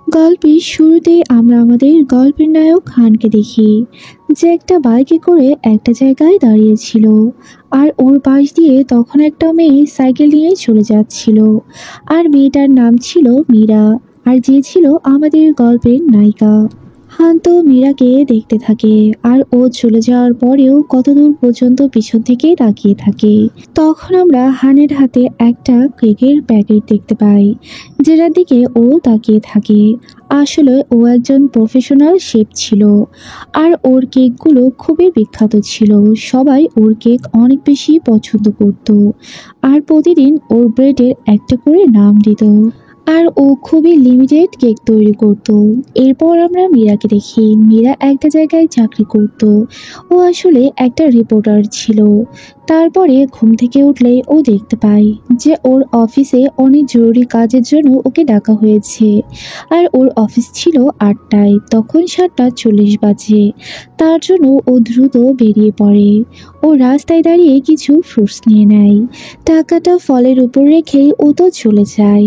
গল্পের শুরুতেই আমরা আমাদের গল্পের নায়ক খানকে দেখি, যে একটা বাইকে করে একটা জায়গায় দাঁড়িয়েছিল। আর ওর পাশ দিয়ে তখন একটা মেয়ে সাইকেল নিয়ে চলে যাচ্ছিল। আর মেয়েটার নাম ছিল মীরা, আর যে ছিল আমাদের গল্পের নায়িকা। হান তো মীরাকে দেখতে থাকে, আর ও চলে যাওয়ার পরেও কতদূর পর্যন্ত পিছন থেকে তাকিয়ে থাকে। তখন আমরা হানের হাতে একটা কেকের প্যাকেট দেখতে পাই, যেটার দিকে ও তাকিয়ে থাকে। আসলে ও একজন প্রফেশনাল শেফ ছিল, আর ওর কেকগুলো খুবই বিখ্যাত ছিল। সবাই ওর কেক অনেক বেশি পছন্দ করত, আর প্রতিদিন ওর ব্রেডের একটা করে নাম দিত। আর ও খুবই লিমিটেড কেক তৈরি করত। এরপর আমরা মীরাকে দেখি, মীরা একটা জায়গায় চাকরি করত। ও আসলে একটা রিপোর্টার ছিল। তারপরে ঘুম থেকে উঠলেই ও দেখতে পায় যে ওর অফিসে অনেক জরুরি কাজের জন্য ওকে ডাকা হয়েছে। আর ওর অফিস ছিল 8টায়, তখন 7:40 বাজে। তার জন্য ও দ্রুত বেরিয়ে পড়ে। ও রাস্তায় দাঁড়িয়ে কিছু ফ্রুটস নিয়ে নেয়। টাকাটা ফলের উপর রেখেই ও তো চলে যায়।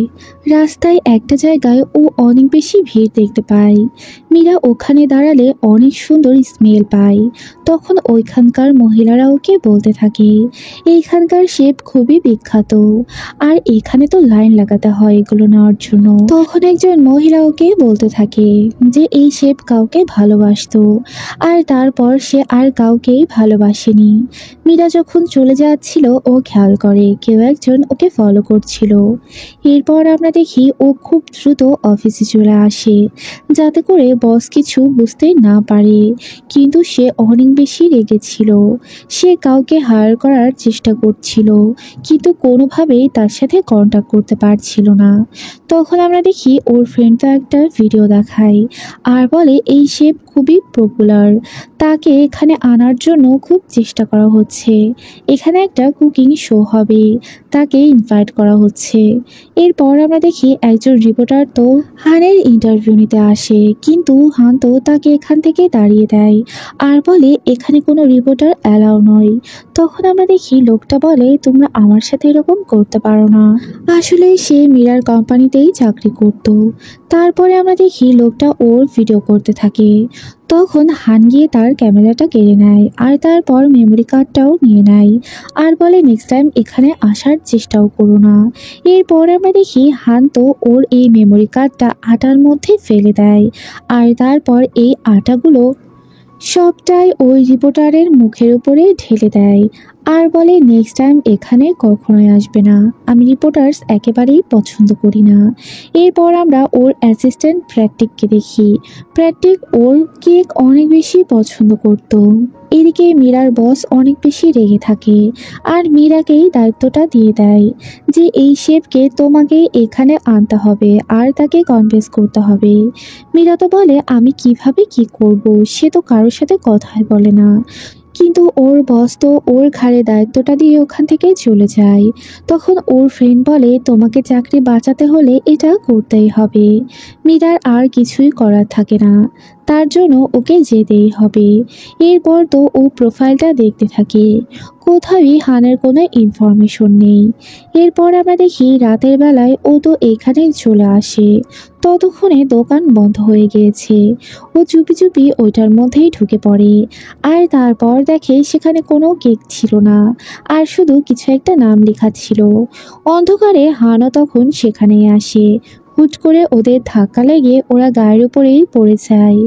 রাস্তায় একটা জায়গায় ও অনেক বেশি ভিড় দেখতে পায়। মীরা ওখানে দাঁড়ালে অনেক সুন্দর স্মেল পায়। তখন ওইখানকার মহিলারা ওকে বলতে থাকে, এইখানকার শেফ খুবই বিখ্যাত, আর এখানে তো লাইন লাগাতে হয় এগুলো নেওয়ার জন্য। তখন একজন মহিলা ওকে বলতে থাকে যে এই শেফ কাউকে ভালোবাসতো, আর তারপর সে আর কাউকেই ভালোবাসেনি। মীরা যখন চলে যাচ্ছিল ও খেয়াল করে কেউ একজন ওকে ফলো করছিল। এরপর আমরা দেখি ও খুব দ্রুত অফিসে চলে আসে, যাতে করে বস কিছু বুঝতে না পারে। কিন্তু সে অনেক বেশি রেগেছিল। সে কাউকে হায়ার করার চেষ্টা করছিল, কিন্তু কোনোভাবেই তার সাথে কন্ট্যাক্ট করতে পারছিল না। তখন আমরা দেখি ওর ফ্রেন্ড তো একটা ভিডিও দেখায়, আর বলে এই শেফ খুবই পপুলার, তাকে এখানে আনার জন্য খুব চেষ্টা করা হচ্ছে। এখানে একটা কুকিং শো হবে, তাকে ইনভাইট করা হচ্ছে। এরপর আমরা দেখি একজন রিপোর্টার তো হানের ইন্টারভিউ নিতে আসে, কিন্তু হান তো তাকে এখান থেকে তাড়িয়ে দেয়, আর বলে এখানে কোনো রিপোর্টার অ্যালাউ নয়। তখন আমরা দেখি লোকটা বলে তোমরা আমার সাথে এরকম করতে পারো না। আসলে সে মীরার কোম্পানিতেই চাকরি করত। তারপরে আমরা দেখি লোকটা ওর ভিডিও করতে থাকে। তখন হান গিয়ে তার ক্যামেরাটা কেড়ে নেয়, আর তারপর মেমোরি কার্ডটাও নিয়ে নেয়, আর বলে নেক্সট টাইম এখানে আসার চেষ্টাও করো না। এরপর আমরা দেখি হান তো ওর এই মেমোরি কার্ডটা আটার মধ্যে ফেলে দেয়, আর তারপর এই আটাগুলো সবটাই ওই রিপোর্টারের মুখের উপরে ঢেলে দেয়, আর বলে নেক্সট টাইম এখানে কখনোই আসবে না, আমি রিপোর্টার্স একেবারেই পছন্দ করি না। এরপর আমরা ওর অ্যাসিস্ট্যান্ট প্র্যাকটিককে দেখি। প্র্যাকটিক ওর কেক অনেক বেশি পছন্দ করত। এদিকে মীরার বস অনেক বেশি রেগে থাকে, আর মীরাকেই দায়িত্বটা দিয়ে দেয় যে এই শেফকে তোমাকেই এখানে আনতে হবে, আর তাকে কনভিন্স করতে হবে। মীরা তো বলে আমি কিভাবে কি করব, সে তো কারোর সাথে কথাই বলে না। কিন্তু ওর বস তো ওর ঘাড়ে দায়িত্বটা দিয়ে ওখান থেকে চলে যায়। তখন ওর ফ্রেন্ড বলে তোমাকে চাকরি বাঁচাতে হলে এটা করতেই হবে। মীরার আর কিছুই করার থাকে না, তার জন্য ওকে যেতেই হবে। এরপর তো ও প্রোফাইলটা দেখতে থাকে, কোথাওই হানের কোনো ইনফরমেশন নেই। এরপর আমরা দেখি রাতের বেলায় ও তো এখানে চলে আসে। ততক্ষণে দোকান বন্ধ হয়ে গিয়েছে। ও চুপি চুপি ওইটার মধ্যেই ঢুকে পড়ে, আর তারপর দেখে সেখানে কোনো কেক ছিল না, আর শুধু কিছু একটা নাম লেখা ছিল। অন্ধকারে হানও তখন সেখানেই আসে। হুট করে ওদের ধাক্কা লেগে ওরা গায়ের উপরেই পড়ে যায়।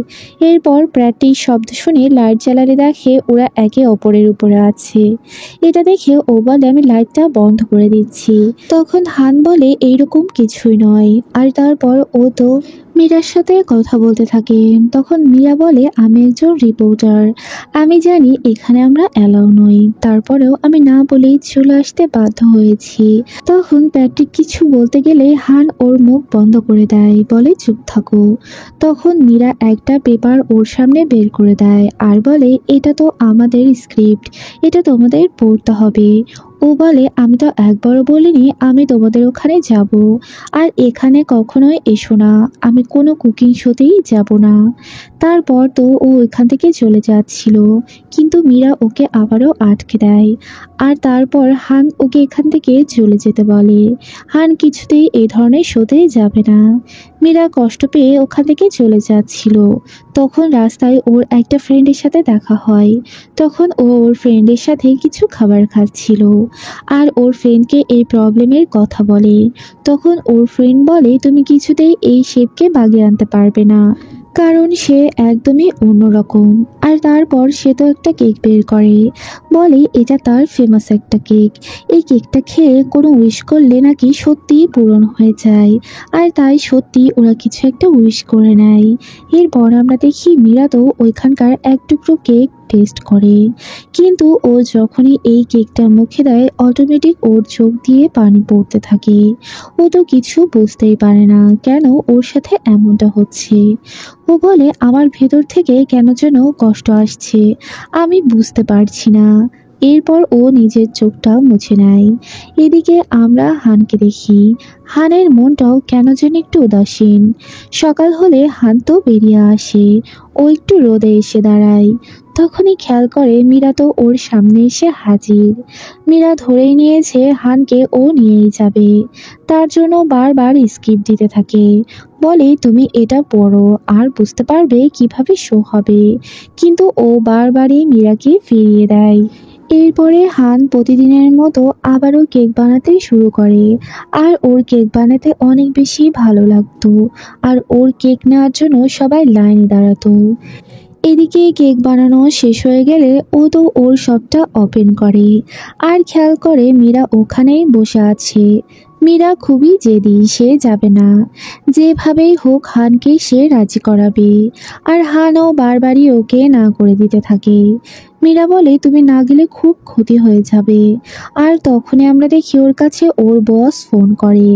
এরপর প্র্যাকটিস শব্দ শুনে লাইট জ্বালালে দেখে ওরা একে অপরের উপরে আছে। এটা দেখে ও বলে আমি লাইটটা বন্ধ করে দিচ্ছি। তখন হান বলে এইরকম কিছুই নয়, আর তারপর ও তো মীরার সাথে কথা বলতে থাকে। তখন মীরা বলে আমি একজন রিপোর্টার, আমি জানি এখানে আমরা অ্যালাউ নই, তারপরেও আমি না বলেই চলে আসতে বাধ্য হয়েছি। তখন প্যাট্রিক কিছু বলতে গেলে হান ওর মুখ বন্ধ করে দেয়, বলে চুপ থাকো। তখন মীরা একটা পেপার ওর সামনে বের করে দেয়, আর বলে এটা তো আমাদের স্ক্রিপ্ট, এটা তোমাদের পড়তে হবে। ও বলে আমি তো একবারও বলিনি আমি তোমাদের ওখানে যাব, আর এখানে কখনোই এসো না, আমি কোনো কুকিং শোতেই যাব না। তারপর তো ও ওইখান থেকে চলে যাচ্ছিল, কিন্তু মীরা ওকে আবারও আটকে দেয়, আর তারপর হান ওকে এখান থেকে চলে যেতে বলে। হান কিছুতেই এই ধরনের শোতে যাবে না। মীরা কষ্ট পেয়ে ওখান থেকে চলে যাচ্ছিল। তখন রাস্তায় ওর একটা ফ্রেন্ডের সাথে দেখা হয়। তখন ও ওর ফ্রেন্ডের সাথে কিছু খাবার খাচ্ছিল আর ওর ফ্রেন্ডকে এই প্রবলেমের কথা বলে। তখন ওর ফ্রেন্ড বলে, তুমি কিছুতেই এই শেপকে বাগিয়ে আনতে পারবে না, কারণ সে একদমই অন্যরকম। আর তারপর সে তো একটা কেক বের করে, বলে এটা তার ফেমাস একটা কেক। এই কেকটা খেয়ে কোনো উইশ করলে নাকি সত্যিই পূরণ হয়ে যায়। আর তাই সত্যি ওরা কিছু একটা উইশ করে নেয়। এরপর আমরা দেখি মীরা তো ওইখানকার এক টুকরো কেক টেস্ট করে, কিন্তু ও যখনই এই কেকটা মুখে দেয় অটোমেটিক ওর চোখ দিয়ে পানি পড়তে থাকে। ও তো কিছু বুঝতেই পারে না কেন ওর সাথে এমনটা হচ্ছে। ও বলে, আমার ভেতর থেকে কেন যেন কষ্ট আসছে, আমি বুঝতে পারছি না। এরপর ও নিজের চোখটা মুছে নেয়। এদিকে আমরা হানকে দেখি। হানের মনটাও কেন যেন একটু উদাসীন। সকাল হলে হান তো বেরিয়ে আসে। ও একটু রোদে এসে দাঁড়ায়। তখনই খেয়াল করে মীরা তো ওর সামনে এসে হাজির। মীরা ধরেই নিয়েছে হানকে ও নিয়েই যাবে, তার জন্য বারবার স্কিপ দিতে থাকে। বলে, তুমি এটা পড়ো আর বুঝতে পারবে কিভাবে শো হবে। কিন্তু ও বারবারই মীরাকে ফিরিয়ে দেয়। এরপরে হান প্রতিদিনের মতো আবারও কেক বানাতে শুরু করে। আর ওর কেক বানাতে অনেক বেশি ভালো লাগতো। আর ওর কেক নেওয়ার জন্য সবাই লাইনে দাঁড়াতো। এদিকে কেক বানানো শেষ হয়ে গেলে ও তো ওর শপটা ওপেন করে আর খেয়াল করে মীরা ওখানেই বসে আছে। মীরা খুবই জেদি, সে যাবে না। যেভাবেই হোক হানকে সে রাজি করাবে। আর হানও বারবারই ওকে না করে দিতে থাকে। মীরা বলে, তুমি না গেলে খুব ক্ষতি হয়ে যাবে। আর তখনই আমরা দেখি ওর কাছে ওর বস ফোন করে।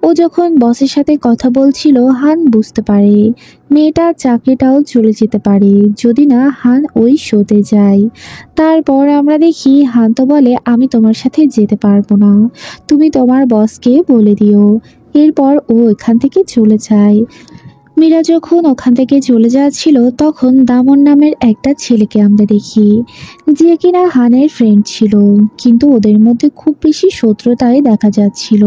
ও যখন বসের সাথে কথা বলছিল হান বুঝতে পারে মেয়েটার চাকরিটাও চলে যেতে পারে যদি না হান ওই শোতে যায়। তারপর আমরা দেখি হান তো বলে, আমি তোমার সাথে যেতে পারবো না, তুমি তোমার বসকে বলে দিও। এরপর ও এখান থেকে চলে যায়। মীরা যখন ওখান থেকে চলে যাচ্ছিল তখন দামন নামের একটা ছেলেকে আমরা দেখি, যে কিনা হানের ফ্রেন্ড ছিল, কিন্তু ওদের মধ্যে খুব বেশি শত্রুতাই দেখা যাচ্ছিল।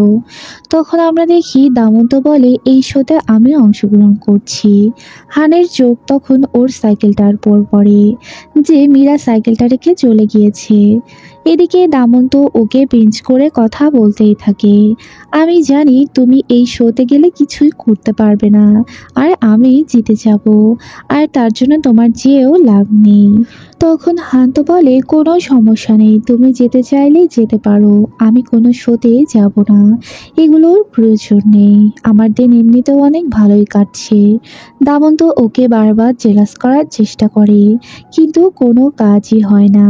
তখন আমরা দেখি দামন তো বলে, এই শোতে আমি অংশগ্রহণ করছি। হানের চোখ তখন ওর সাইকেলটার উপর পড়ে, যে মীরা সাইকেলটা রেখে চলে গিয়েছে। এদিকে দামন তো ওকে পিঞ্চ করে কথা বলতেই থাকে, আমি জানি তুমি এই শোতে গেলে কিছুই করতে পারবে না, আর আমি জিতে যাব, আর তার জন্য তোমার যেও লাভ নেই। তখন হান্ত বলে, কোনো সমস্যা নেই, তুমি যেতে চাইলেই যেতে পারো, আমি কোনো শোতে যাব না, এগুলোর প্রয়োজন নেই, আমার দিন এমনিতেও অনেক ভালোই কাটছে। দামন তো ওকে বারবার জেলাস করার চেষ্টা করে, কিন্তু কোনো কাজই হয় না।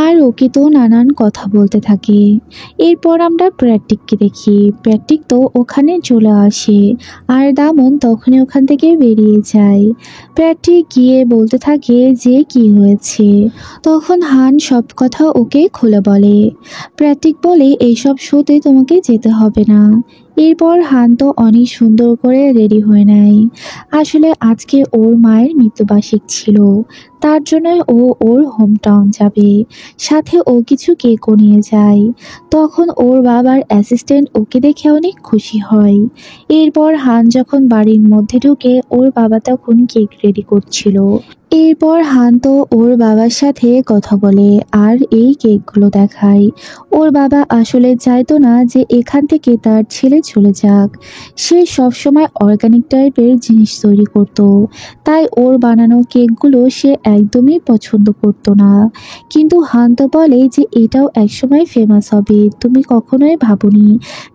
আর ওকে তো নানান কথা বলতে থাকে। এরপর আমরা প্র্যাকটিককে দেখি। প্র্যাকটিক তো ওখানে চলে আসে আর দামন তখনই ওখান থেকে বেরিয়ে যায়। প্র্যাকটিক গিয়ে বলতে থাকে যে কি হয়েছে। তখন হান সব কথা ওকে খুলে বলে। প্র্যাকটিক বলে, এইসব শোতে তোমাকে যেতে হবে না। এরপর হান তো অনেক সুন্দর করে রেডি হয়ে নেয়। আসলে আজকে ওর মায়ের মৃত্যুবার্ষিক ছিল, তার জন্য ও ওর হোম টাউন যাবে, সাথে ও কিছু কেকও নিয়ে যায়। তখন ওর বাবার অ্যাসিস্ট্যান্ট ওকে দেখে অনেক খুশি হয়। এরপর হান যখন বাড়ির মধ্যে ঢুকে ওর বাবা তখন কেক রেডি করছিল। এরপর হান তো ওর বাবার সাথে কথা বলে আর এই কেকগুলো দেখায়। ওর বাবা আসলে চাইতো না যে এখান থেকে তার ছেলে চলে যাক। সে সবসময় অর্গানিক টাইপের জিনিস তৈরি করত, তাই ওর বানানো কেকগুলো সে একদমই পছন্দ করতো না। কিন্তু হান তো বলে যে এটাও একসময় ফেমাস হবে, তুমি কখনোই ভাবোনি,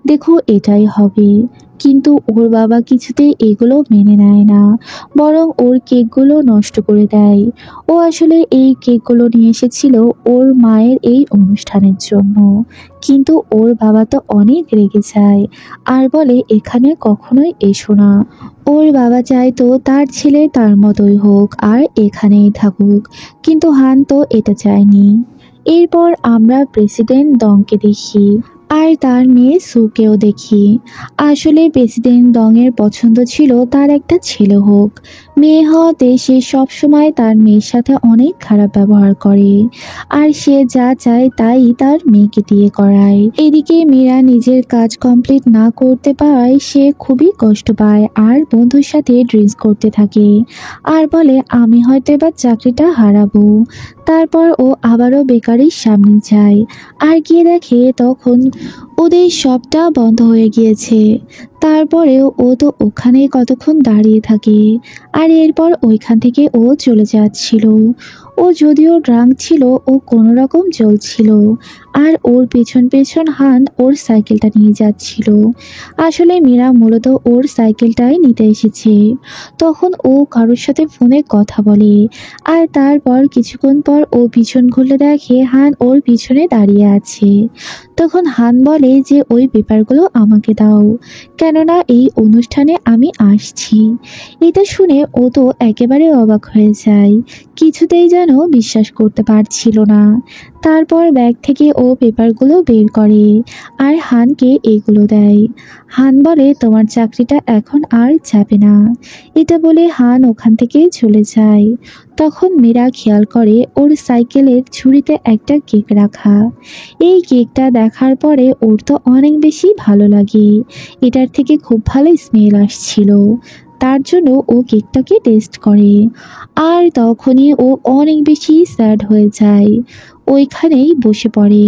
দেখো এটাই হবে। কিন্তু ওর বাবা কিছুতেই এগুলো মেনে নেয় না, বরং ওর কেকগুলো নষ্ট করে দেয়। ও আসলে এই কেকগুলো নিয়ে এসেছিল ওর মায়ের এই অনুষ্ঠানের জন্য, কিন্তু ওর বাবা তো অনেক রেগে যায় আর বলে এখানে কখনোই এসো না। ওর বাবা চাইতো তার ছেলে তার মতোই হোক আর এখানেই থাকুক, কিন্তু হান তো এটা চায়নি। এরপর আমরা প্রেসিডেন্ট দংকে দেখি। আর তার মেয়ে সুকেও দেখি। আসলে প্রেসিডেন্ট দং এর পছন্দ ছিল তার একটা ছেলে হোক। মেয়ে হওয়াতে সে সবসময় তার মেয়ের সাথে অনেক খারাপ ব্যবহার করে, আর সে যা চায় তাই তার মেয়েকে দিয়ে করায়। এদিকে মীরা নিজের কাজ কমপ্লিট না করতে পারায় সে খুবই কষ্ট পায় আর বন্ধুর সাথে ড্রিঙ্কস করতে থাকে আর বলে আমি হয়তো এবার চাকরিটা হারাবো। তারপর ও আবারও বেকারির সামনে যায় আর গিয়ে দেখে তখন ওদের সবটা বন্ধ হয়ে গিয়েছে। তারপরেও ও তো ওখানে কতক্ষণ দাঁড়িয়ে থাকে আর এরপর ওইখান থেকে ও চলে যাচ্ছিল। ও যদিও ড্রাঙ্ক ছিল, ও কোনো রকম চলছিল আর ওর পেছন পেছন হান ওর সাইকেলটা নিয়ে যাচ্ছিল। আসলে মীরা মূলত ওর সাইকেলটাই নিতে এসেছে। তখন ও কারোর সাথে ফোনে কথা বলে আর তারপর কিছুক্ষণ পর ও পিছন ঘুরলে দেখে হান ওর পিছনে দাঁড়িয়ে আছে। তখন হান বলে যে ওই পেপারগুলো আমাকে দাও, কেননা এই অনুষ্ঠানে আমি আসছি। এটা শুনে ও তো একেবারে অবাক হয়ে যায়, কিছুতেই যেন বিশ্বাস করতে পারছিল না। তারপর ব্যাগ থেকে ও পেপারগুলো বের করে আর হানকে এগুলো দেয়। হান বলে তোমার চাকরিটা এখন আর যাবে না। এটা বলে হান ওখান থেকে চলে যায়। তখন মীরা খেয়াল করে ওর সাইকেলের ঝুড়িতে একটা কেক রাখা। এই কেকটা দেখার পরে ওর তো অনেক বেশি ভালো লাগে, এটার থেকে খুব ভালো স্মেল আসছিল। তার জন্য ও কেকটাকে টেস্ট করে আর তখনই ও অনেক বেশি স্যাড হয়ে যায়। ওইখানেই বসে পড়ে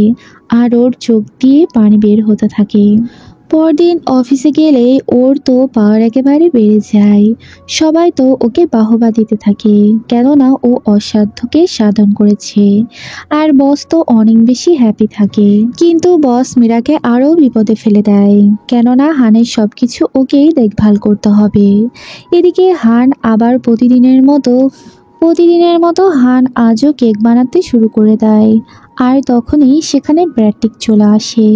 আর ওর চোখ দিয়ে পানি বের হতে থাকে। পরদিন অফিসে গেলে ওর তো পাওয়ার একেবারে বেড়ে যায়। সবাই তো ওকে বাহবা দিতে থাকে, কেননা ও অসাধ্যকে সাধন করেছে। আর বস তো অনেক বেশি হ্যাপি থাকে। কিন্তু বস মীরাকে আরও বিপদে ফেলে দেয়, কেননা হানের সব কিছু ওকেই দেখভাল করতে হবে। এদিকে হান আবার প্রতিদিনের মতো হান আজও কেক বানাতে শুরু করে দেয়। আর তখনই সেখানে ব্র্যাটিক চলে আসে।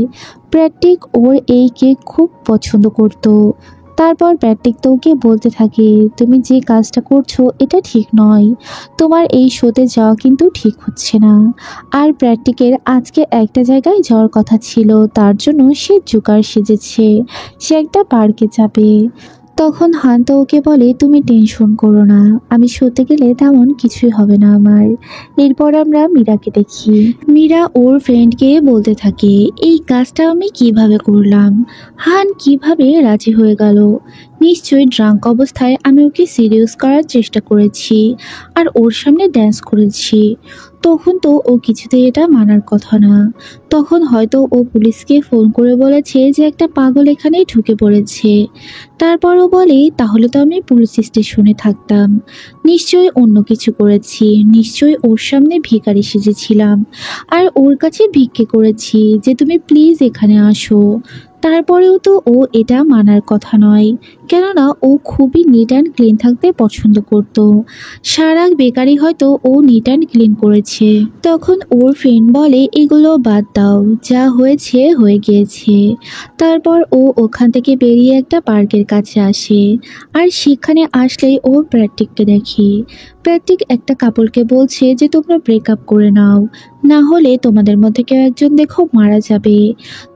ব্র্যাটিক ওর এই কেক খুব পছন্দ করত। তারপর ব্র্যাটিক তো ওকে বলতে থাকে তুমি যে কাজটা করছো এটা ঠিক নয়, তোমার এই শোতে যাওয়া কিন্তু ঠিক হচ্ছে না। আর ব্র্যাটিকের আজকে একটা জায়গায় যাওয়ার কথা ছিল, তার জন্য সে জোকার সেজেছে, সে একটা পার্কে যাবে। তখন হান্ত ওকে বলে তুমি টেনশন করো না, আমি শোতে গেলে তেমন কিছুই হবে না আমার। এরপর আমরা মীরাকে দেখি। মীরা ওর ফ্রেন্ডকে বলতে থাকে এই কাজটা আমি কিভাবে করলাম, হান কিভাবে রাজি হয়ে গেল। নিশ্চয়ই ড্রাঙ্ক অবস্থায় আমি ওকে সিরিয়াস করার চেষ্টা করেছি আর ওর সামনে ড্যান্স করেছি। তখন তো ও কিছুতেই এটা মানার কথা না। তখন হয়তো ও পুলিশকে ফোন করে বলেছে যে একটা পাগল এখানে ঢুকে পড়েছে। তারপরও বলে তাহলে তো আমি পুলিশ স্টেশনে থাকতাম, নিশ্চয়ই অন্য কিছু করেছি, নিশ্চয়ই ওর সামনে ভিখারি সেজেছিলাম আর ওর কাছে ভিক্ষে করেছি যে তুমি প্লিজ এখানে আসো। তারপরেও তো ও এটা মানার কথা নয়, কেননা ও খুবই নিট অ্যান্ড ক্লিন থাকতে পছন্দ করত। সারা বেকারি হয়তো ও নিট অ্যান্ড ক্লিন করেছে। তখন ওর ফ্রেন্ড বলে এগুলো বাদ দাও, যা হয়েছে হয়ে গিয়েছে। তারপর ও ওখান থেকে বেরিয়ে একটা পার্কের কাছে আসে আর সেখানে আসলেই ও প্র্যাটিককে দেখে। প্র্যাটিক একটা কাপড়কে বলছে যে তোমরা ব্রেকআপ করে নাও, না হলে তোমাদের মধ্যে কেউ একজন দেখো মারা যাবে।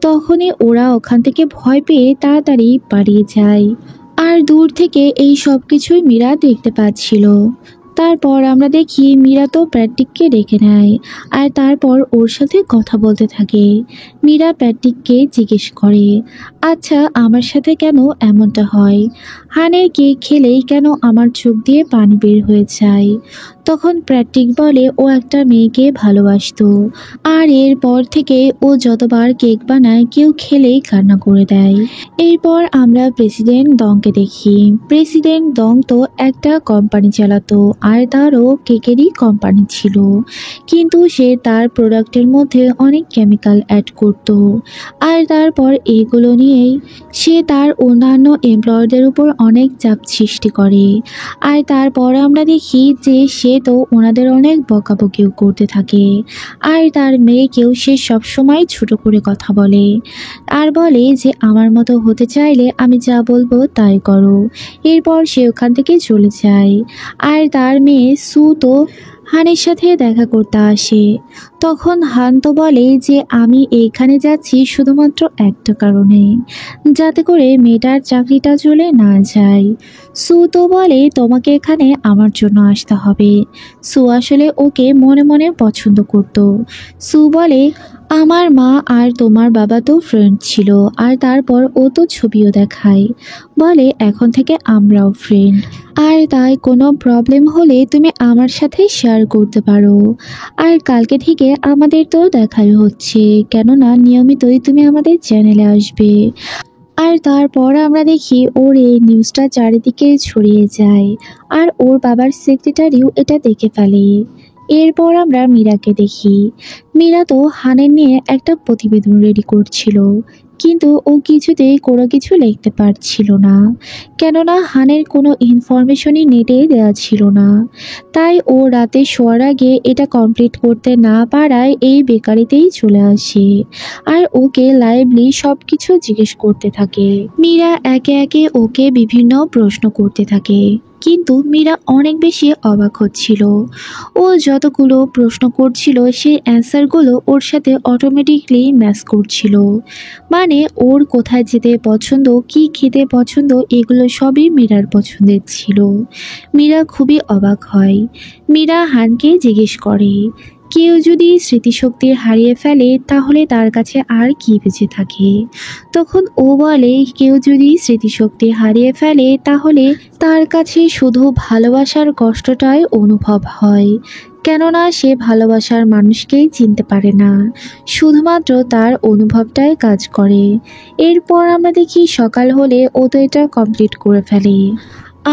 তখনই ওরা ওখান থেকে ভয় পেয়ে তাড়াতাড়ি পালিয়ে যায়। আর দূর থেকে এই সব কিছুই মীরা দেখতে পাচ্ছিল। তারপর আমরা দেখি মীরা তো প্র্যাটিককে ডেকে নেয় আর তারপর ওর সাথে কথা বলতে থাকে। মীরা প্র্যাটিককে জিজ্ঞেস করে আচ্ছা আমার সাথে কেন এমনটা হয়, হানের কেক খেলেই কেন আমার চোখ দিয়ে পানি বের হয়ে যায়। তখন প্র্যাটিক বলে ও একটা মেয়েকে ভালোবাসতো আর এরপর থেকে ও যতবার কেক বানায় কেউ খেলেই কান্না করে দেয়। এরপর আমরা প্রেসিডেন্ট দংকে দেখি। প্রেসিডেন্ট দং তো একটা কোম্পানি চালাতো আর তারও কেকেরই কোম্পানি ছিল, কিন্তু সে তার প্রোডাক্টের মধ্যে অনেক কেমিক্যাল অ্যাড করত। আর তারপর এইগুলো নিয়েই সে তার অন্যান্য এমপ্লয়ীদের উপর অনেক চাপ সৃষ্টি করে। আর তারপর আমরা দেখি যে সে তো ওনাদের অনেক বকাবকিও করতে থাকে আর তার মেয়েকেও সে সবসময় ছোট করে কথা বলে আর বলে যে আমার মতো হতে চাইলে আমি যা বলবো তাই করো। এরপর সে ওখান থেকে চলে যায় আর তার মেয়ে সু তো হানের সাথে দেখা করতে আসে। তখন হান তো বলে যে আমি এইখানে যাচ্ছি শুধুমাত্র একটা কারণে, যাতে করে মেয়েটার চাকরিটা চলে না যায়। সু তো বলে তোমাকে এখানে আমার জন্য আসতে হবে। সু আসলে ওকে মনে মনে পছন্দ করত। সু বলে আমার মা আর তোমার বাবা তো ফ্রেন্ড ছিল, আর তারপর ও তো ছবিও দেখায়, বলে এখন থেকে আমরাও ফ্রেন্ড, আর তাই কোনো প্রবলেম হলে তুমি আমার সাথে শেয়ার করতে পারো। আর কালকে থেকে আমাদের তো দেখাই হচ্ছে, কেননা নিয়মিতই তুমি আমাদের চ্যানেলে আসবে। আর তারপর আমরা দেখি ওর এই নিউজটা চারিদিকে ছড়িয়ে যায়, আর ওর বাবার সেক্রেটারিও এটা দেখে ফেলে। এরপর আমরা মীরাকে দেখি। মীরা তো হানের নিয়ে একটা প্রতিবেদন রেডি করছিল, কিন্তু ও কিছুতেই কোনো কিছু লিখতে পারছিল না, কেননা হানের কোনো ইনফরমেশনই নেটে দেওয়া ছিল না। তাই ও রাতে শোয়ার আগে এটা কমপ্লিট করতে না পারায় এই বেকারিতেই চলে আসে, আর ওকে লাইভলি সব কিছু জিজ্ঞেস করতে থাকে। মীরা একে একে ওকে বিভিন্ন প্রশ্ন করতে থাকে, কিন্তু মীরা অনেক বেশি অবাক হচ্ছিল। ও যতগুলো প্রশ্ন করছিল সেই অ্যান্সারগুলো ওর সাথে অটোমেটিকলি ম্যাচ করছিল। মানে ওর কোথায় যেতে পছন্দ, কি খেতে পছন্দ, এগুলো সবই মীরার পছন্দের ছিল। মীরা খুবই অবাক হয়। মীরা হানকে জিজ্ঞেস করে কেউ যদি স্মৃতিশক্তি হারিয়ে ফেলে তাহলে তার কাছে আর কি বেঁচে থাকে। তখন ও বলে কেউ যদি স্মৃতিশক্তি হারিয়ে ফেলে তাহলে তার কাছে শুধু ভালোবাসার কষ্টটাই অনুভব হয়, কেননা সে ভালোবাসার মানুষকেই চিনতে পারে না, শুধুমাত্র তার অনুভবটাই কাজ করে। এরপর আমরা দেখি সকাল হলে ও তো এটা কমপ্লিট করে ফেলে।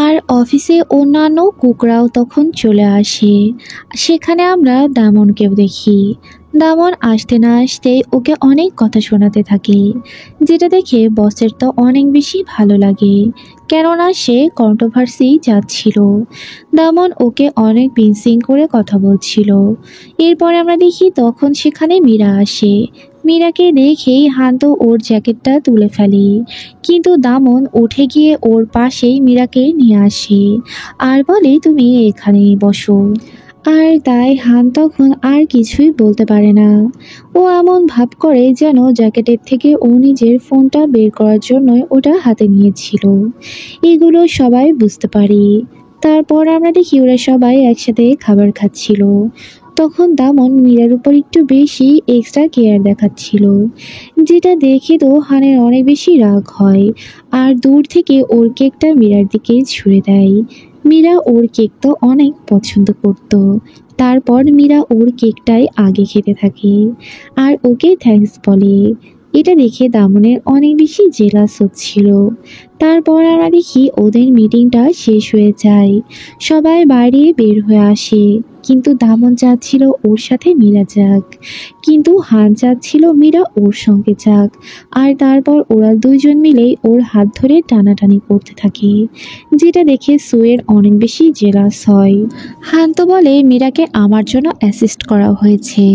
আর অফিসে অন্যান্য কুকরাও তখন চলে আসে। সেখানে আমরা দামনকেও দেখি। দামন আসতে না আসতেই ওকে অনেক কথা শোনাতে থাকে, যেটা দেখে বসের তো অনেক বেশি ভালো লাগে, কেননা সে কন্ট্রোভার্সি যাচ্ছিল। দামন ওকে অনেক পিনসিং করে কথা বলছিল। এরপর আমরা দেখি তখন সেখানে মীরা আসে। মীরাকে দেখেই হান্ত ওর জ্যাকেটটা তুলে ফেলে, কিন্তু দামন উঠে গিয়ে ওর পাশেই মীরাকে নিয়ে আসে আর বলে তুমি এখানেই বসো। আর তাই হান তখন আর কিছুই বলতে পারে না। ও এমন ভাব করে যেন জ্যাকেটের থেকে ও নিজের ফোনটা বের করার জন্য ওটা হাতে নিয়েছিল। এগুলো সবাই বুঝতে পারি। তারপর আমরা দেখি ওরা সবাই একসাথে খাবার খাচ্ছিল। তখন দামন মীরার উপর একটু বেশি এক্সট্রা কেয়ার দেখাচ্ছিল, যেটা দেখে তো হানের অনেক বেশি রাগ হয়, আর দূর থেকে ওর কেকটা মীরার দিকে ছুঁড়ে দেয়। মীরা ওর কেক তো অনেক পছন্দ করত। তারপর মীরা ওর কেকটাই আগে খেতে থাকে আর ওকে থ্যাঙ্কস বলে। এটা দেখে দামনের অনেক বেশি জেলাস হচ্ছিল। তারপর আমরা দেখি ওদের মিটিংটা শেষ হয়ে যায়, সবাই বাইরে বের হয়ে আসে, কিন্তু দামন চাচ্ছিল ওর সাথে মীরা যাক, কিন্তু হান চাচ্ছিল মীরা ওর সঙ্গে যাক। আর তারপর ওরা দুইজন মিলেই ওর হাত ধরে টানাটানি করতে থাকে, যেটা দেখে সুয়ের অনেক বেশি জেলাস হয়। হান তো বলে মীরাকে আমার জন্য অ্যাসিস্ট করা হয়েছে।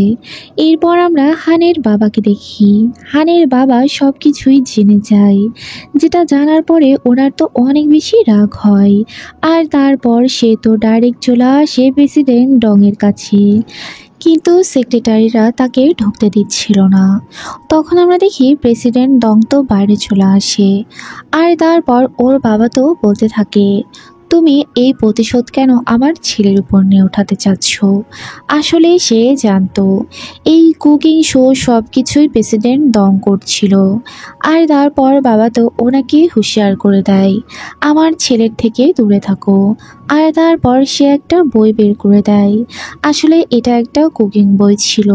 এরপর আমরা হানের বাবাকে দেখি। হানের বাবা সব কিছুই জেনে যায়, যেটা জানার পরে ওনার তো অনেক বেশি রাগ হয়। আর তারপর সে তো ডাইরেক্ট চলে আসে প্রেসিডেন্ট ডংয়ের কাছে, কিন্তু সেক্রেটারিরা তাকে ঢুকতে দিচ্ছিল না। তখন আমরা দেখি প্রেসিডেন্ট ডং তো বাইরে চলে আসে। আর তারপর ওর বাবা তো বলতে থাকে তুমি এই প্রতিশোধ কেন আমার ছেলের উপর নিয়ে ওঠাতে চাচ্ছ। আসলে সে জানতো এই কুকিং শো সব কিছুই প্রেসিডেন্ট ডং করছিল। আর তারপর বাবা তো ওনাকে হুঁশিয়ার করে দেয় আমার ছেলের থেকে দূরে থাকো। আর তারপর সে একটা বই বের করে দেয়, আসলে এটা একটা কুকিং বই ছিল।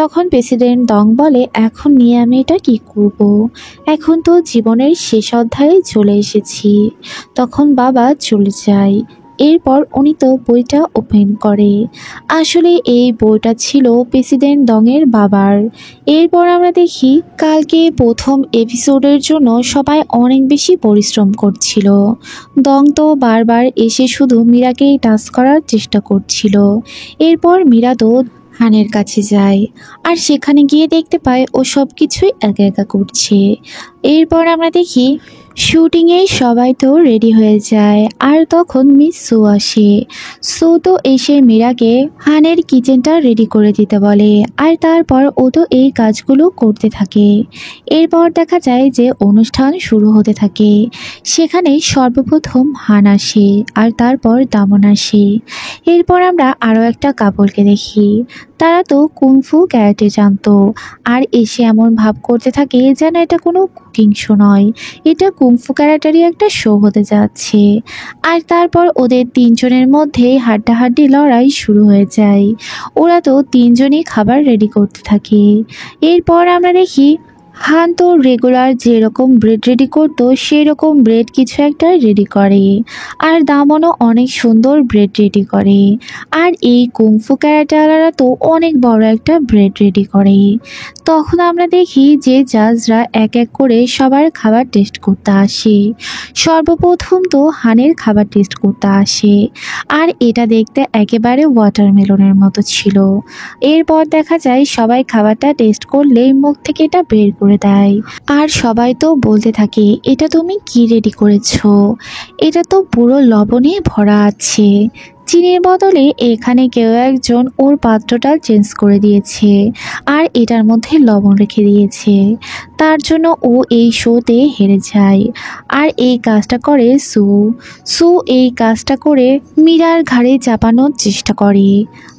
তখন প্রেসিডেন্ট ডং বলে এখন নিয়ে আমি এটা কি করব, এখন তো জীবনের শেষ অধ্যায়ে চলে এসেছি। তখন বাবা চলে যায়। এরপর উনি তো বইটা ওপেন করে, আসলে এই বইটা ছিল প্রেসিডেন্ট ডংয়ের বাবার। এরপর আমরা দেখি কালকে প্রথম এপিসোডের জন্য সবাই অনেক বেশি পরিশ্রম করছিল। ডং তো বারবার এসে শুধু মীরাকেই টাচ করার চেষ্টা করছিল। এরপর মীরা তো হানের কাছে যায়, আর সেখানে গিয়ে দেখতে পায় ও সব কিছুই একা একা করছে। এরপর আমরা দেখি শুটিংয়ে সবাই তো রেডি হয়ে যায় আর তখন মিস সু আসে। সু তো এসে মীরাকে হানের কিচেনটা রেডি করে দিতে বলে আর তারপর ও তো এই কাজগুলো করতে থাকে। এরপর দেখা যায় যে অনুষ্ঠান শুরু হতে থাকে। সেখানে সর্বপ্রথম হান আসে আর তারপর দামন আসে। এরপর আমরা আরও একটা কাপলকে দেখি। তারা তো কুংফু ক্যারাটে জানতো আর এসে এমন ভাব করতে থাকে যেন এটা কোনো কুকিং শো নয়, এটা কুংফু ক্যারাটেরই একটা শো হতে যাচ্ছে। আর তারপর ওদের তিনজনের মধ্যে হাড্ডাহাড্ডি লড়াই শুরু হয়ে যায়। ওরা তো তিনজনই খাবার রেডি করতে থাকে। এরপর আমরা দেখি হান তো রেগুলার যেরকম ব্রেড রেডি করতো সেই রকম ব্রেড কিছু একটা রেডি করে আর দামনও অনেক সুন্দর ব্রেড রেডি করে। আর এই কুংফু ক্যারাটেওয়ালারা তো অনেক বড় একটা ব্রেড রেডি করে। তখন আমরা দেখি যে জাজরা এক এক করে সবার খাবার টেস্ট করতে আসে। সর্বপ্রথম তো হানের খাবার টেস্ট করতে আসে আর এটা দেখতে একেবারে ওয়াটারমেলনের মতো ছিল। এরপর দেখা যায় সবাই খাবারটা টেস্ট করলে মুখ থেকে এটা বের করে দেয় আর সবাই তো বলতে থাকে এটা তুমি কি রেডি করেছো, এটা তো পুরো লবণে ভরা আছে। চিনির বদলে এখানে কেউ একজন ওর পাত্রটা চেঞ্জ করে দিয়েছে আর এটার মধ্যে লবণ রেখে দিয়েছে, তার জন্য ও এই শোতে হেরে যায়। আর এই কাজটা করে সু। সু এই কাজটা করে মীরার ঘাড়ে চাপানোর চেষ্টা করে।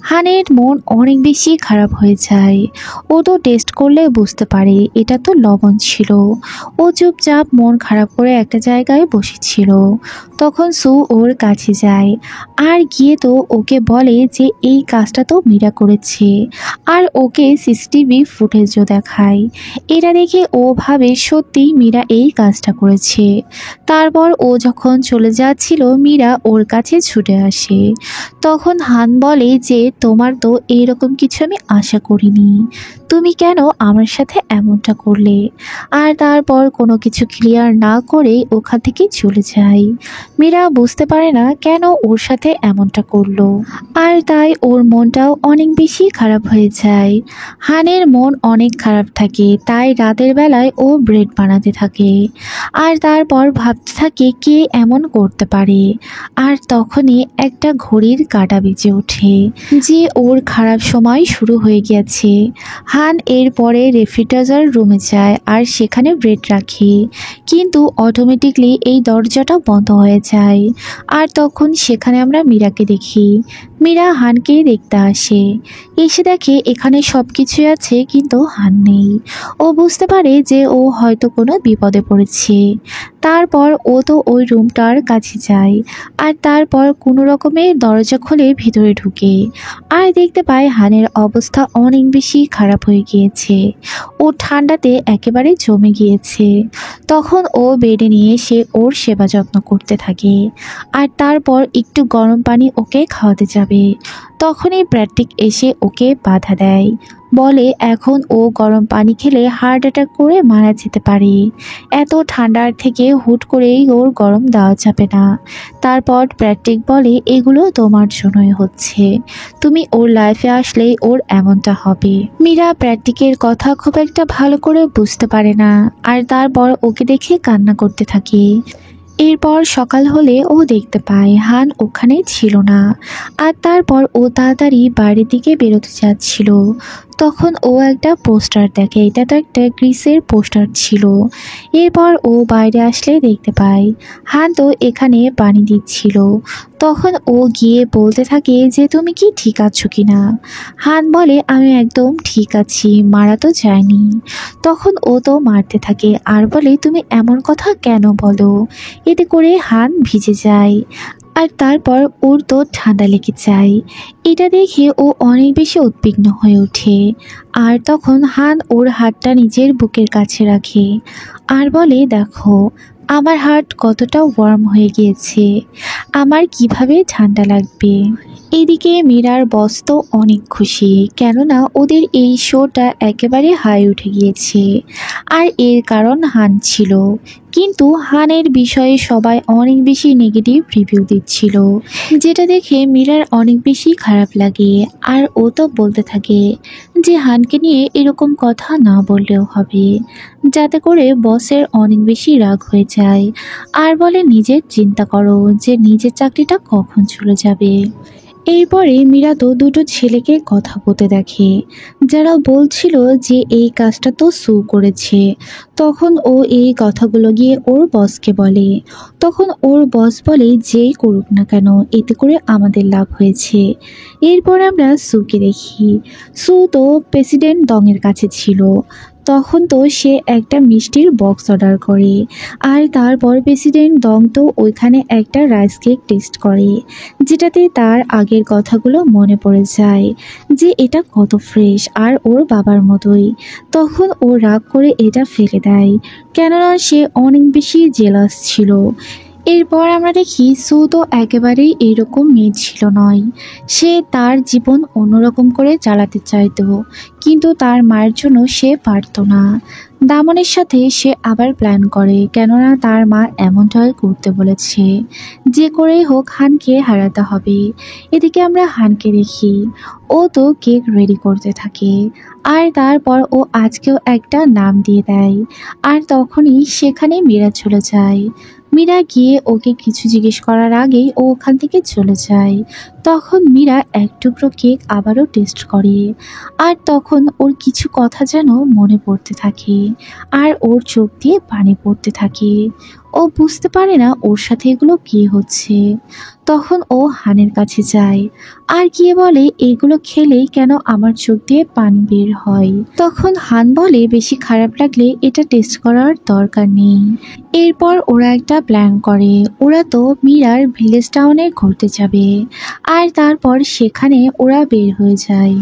হানের মন অনেক বেশি খারাপ হয়ে যায়। ও তো টেস্ট করলে বুঝতে পারে এটা তো লবণ ছিল। ও চুপচাপ মন খারাপ করে একটা জায়গায় বসেছিল। তখন সু ওর কাছে যায় আর গিয়ে তো ওকে বলে যে এই কাজটা তো মীরা করেছে আর ওকে সিসিটিভি ফুটেজও দেখায়। এটা দেখে ও ভাবে সত্যি মীরা এই কাজটা করেছে। তারপর ও যখন চলে যাচ্ছিল মীরা ওর কাছে ছুটে আসে। তখন হান বলে যে তোমার তো এইরকম কিছু আমি আশা করিনি, তুমি কেন আমার সাথে এমনটা করলে। আর তারপর কোনো কিছু ক্লিয়ার না করেই ওখান থেকে চলে যায়। মীরা বুঝতে পারে না কেন ওর সাথে এমনটা করলো আর তাই ওর মনটাও অনেক বেশি খারাপ হয়ে যায়। হানের মন অনেক খারাপ থাকে তাই রাতের বেলায় ও ব্রেড বানাতে থাকে আর তারপর ভাবতে থাকে কে এমন করতে পারে। আর তখনই একটা ঘড়ির কাঁটা বেজে ওঠে যে ওর খারাপ সময় শুরু হয়ে গেছে। হান এরপরে রেফ্রিজারেটর রুমে যায় আর সেখানে ব্রেড রাখে, কিন্তু অটোমেটিকলি এই দরজাটা বন্ধ হয়ে যায়। আর তখন সেখানে আমরা মীরাকে দেখি। মীরা হানকে দেখতে আসে। এসে দেখে এখানে সব কিছুই আছে কিন্তু হান নেই। ও বুঝতে পারে যে ও হয়তো কোনো বিপদে পড়েছে। তারপর ও তো ওই রুমটার কাছে যায় আর তারপর কোনো রকমের দরজা খুলে ভিতরে ঢুকে আর দেখতে পায় হানের অবস্থা অনেক বেশি খারাপ হয়ে গিয়েছে। ও ঠান্ডাতে একেবারে জমে গিয়েছে। তখন ও বেডে নিয়ে এসে ওর সেবা যত্ন করতে থাকে আর তারপর একটু গরম পানি ওকে খাওয়াতে যাবে। তখনই প্র্যাকটিক এসে ওকে বাধা দেয়, বলে এখন ও গরম পানি খেলে হার্ট অ্যাটাক করে মারা যেতে পারে। এত ঠান্ডার থেকে হুট করেই ওর গরম দেওয়া যাবে না। তারপর প্র্যাকটিক বলে এগুলো তোমার জন্যই হচ্ছে, তুমি ওর লাইফে আসলেই ওর এমনটা হবে। মীরা প্র্যাকটিকের কথা খুব একটা ভালো করে বুঝতে পারে না আর তারপর ওকে দেখে কান্না করতে থাকে। এরপর সকাল হলে ও দেখতে পায় হান ওখানে ছিল না আর তারপর ও তাড়াতাড়ি বাড়ির দিকে বেরোতে যাচ্ছিল। তখন ও একটা পোস্টার দেখে, এটা তো একটা গ্রিসের পোস্টার ছিল। এরপর ও বাইরে আসলে দেখতে পায় হান তো এখানে পানি দিচ্ছিল। তখন ও গিয়ে বলতে থাকে যে তুমি কি ঠিক আছো কি না। হান বলে আমি একদম ঠিক আছি, মারা তো যায়নি। তখন ও তো মারতে থাকে আর বলে তুমি এমন কথা কেন বলো। এতে করে হান ভিজে যায় আর তারপর ওর তো ঠান্ডা লেগে যায়। এটা দেখে ও অনেক বেশি উদ্বিগ্ন হয়ে ওঠে আর তখন হান ওর হাতটা নিজের বুকের কাছে রাখে আর বলে দেখো আমার হার্ট কতটা ওয়ার্ম হয়ে গিয়েছে, আমার কিভাবে ঠান্ডা লাগবে। এদিকে মীরার বস তো অনেক খুশি, কেননা ওদের এই শোটা একেবারে হাই উঠে গিয়েছে আর এর কারণ হান ছিল। কিন্তু হানের বিষয়ে সবাই অনেক বেশি নেগেটিভ রিভিউ দিচ্ছিল, যেটা দেখে মীরার অনেক বেশি খারাপ লাগে। আর ও তো বলতে থাকে যে হানকে নিয়ে এরকম কথা না বললেও হবে, যাতে করে বসের অনেক বেশি রাগ হয়ে যায়। আর বলে নিজের চিন্তা করো যে নিজের চাকরিটা কখন চলে যাবে। এরপরে মীরা তো দুটো ছেলেকে কথা বলতে দেখে, যারা বলছিল যে এই কাজটা তো সু করেছে। তখন ও এই কথাগুলো গিয়ে ওর বসকে বলে। তখন ওর বস বলে যেই করুক না কেন, এতে করে আমাদের লাভ হয়েছে। এরপর আমরা সুকে দেখি। সু তো প্রেসিডেন্ট দংয়ের কাছে ছিল। তখন তো সে একটা মিষ্টির বক্স অর্ডার করে, আর তারপর প্রেসিডেন্ট দং তো ওইখানে একটা রাইস কেক টেস্ট করে, যেটাতে তার আগের কথাগুলো মনে পড়ে যায় যে এটা কত ফ্রেশ আর ওর বাবার মতোই। তখন ও রাগ করে এটা ফেলে দেয়, কেননা সে অনেক বেশি জেলাস ছিল। এরপর আমরা দেখি সু তো একেবারেই এইরকম মেয়ে ছিল নয়। সে তার জীবন অন্যরকম করে চালাতে চাইতো, কিন্তু তার মায়ের জন্য সে পারতো না। দামনের সাথে সে আবার প্ল্যান করে, কেননা তার মা এমনটাই করতে বলেছে, যে করেই হোক হানকে হারাতে হবে। এদিকে আমরা হানকে দেখি, ও তো কেক রেডি করতে থাকে। আর তারপর ও আজকেও একটা নাম দিয়ে দেয়। আর তখনই সেখানে মীরা চলে যায়। মীরা গিয়ে ওকে কিছু জিজ্ঞেস করার আগেই ও ওখান থেকে চলে যায়। তখন মীরা এক টুকরো কেক আবারও টেস্ট করে। আর তখন ওর কিছু কথা যেন মনে পড়তে থাকে, আর ওর চোখ দিয়ে পানি পড়তে থাকে। ও বুঝতে পারে না ওর সাথে এগুলো কি হচ্ছে। তখন ও হানের কাছে যায় আর গিয়ে বলে, এগুলো খেলেই কেন আমার চোখ দিয়ে পানি বের হয়। তখন হান বলে, বেশি খারাপ লাগলে এটা টেস্ট করার দরকার নেই। এরপর ওরা একটা প্ল্যান করে, ওরা তো মীরার ভিলেজ টাউনে ঘুরতে যাবে। আর তারপর সেখানে ওরা বের হয়ে যায়।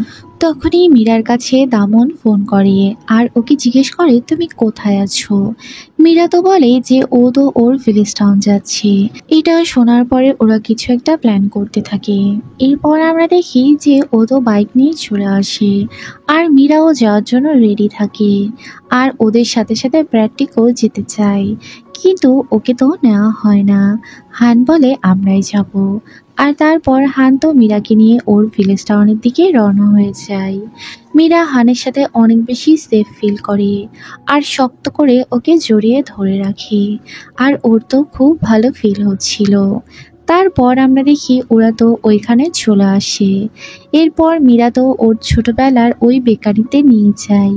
তখনই মীরার কাছে দামন ফোন করে আর ওকে জিজ্ঞেস করে, তুমি কোথায় আছো। মীরা তো বলে যে ও তো ওর ভিলেজ টাউন যাচ্ছে। এটা শোনার পরে ওরা কিছু একটা প্ল্যান করতে থাকে। এরপর আমরা দেখি যে ও তো বাইক নিয়ে চলে আসে, আর মীরাও যাওয়ার জন্য রেডি থাকে। আর ওদের সাথে সাথে প্র্যাকটিকও যেতে চায়, কিন্তু ওকে তো নেওয়া হয় না। হান বলে আমরাই যাব। আর তারপর হান তো মীরাকে নিয়ে ওর ভিলেজ টাউনের দিকে রওনা হয়ে যায়। মীরা হানের সাথে অনেক বেশি সেফ ফিল করে আর শক্ত করে ওকে জড়িয়ে ধরে রাখে। আর ওর তো খুব ভালো ফিল হচ্ছিল। তারপর আমরা দেখি ওরা তো ওইখানে চলে আসে। এরপর মীরা তো ওর ছোটবেলার ওই বেকারিতে নিয়ে যায়,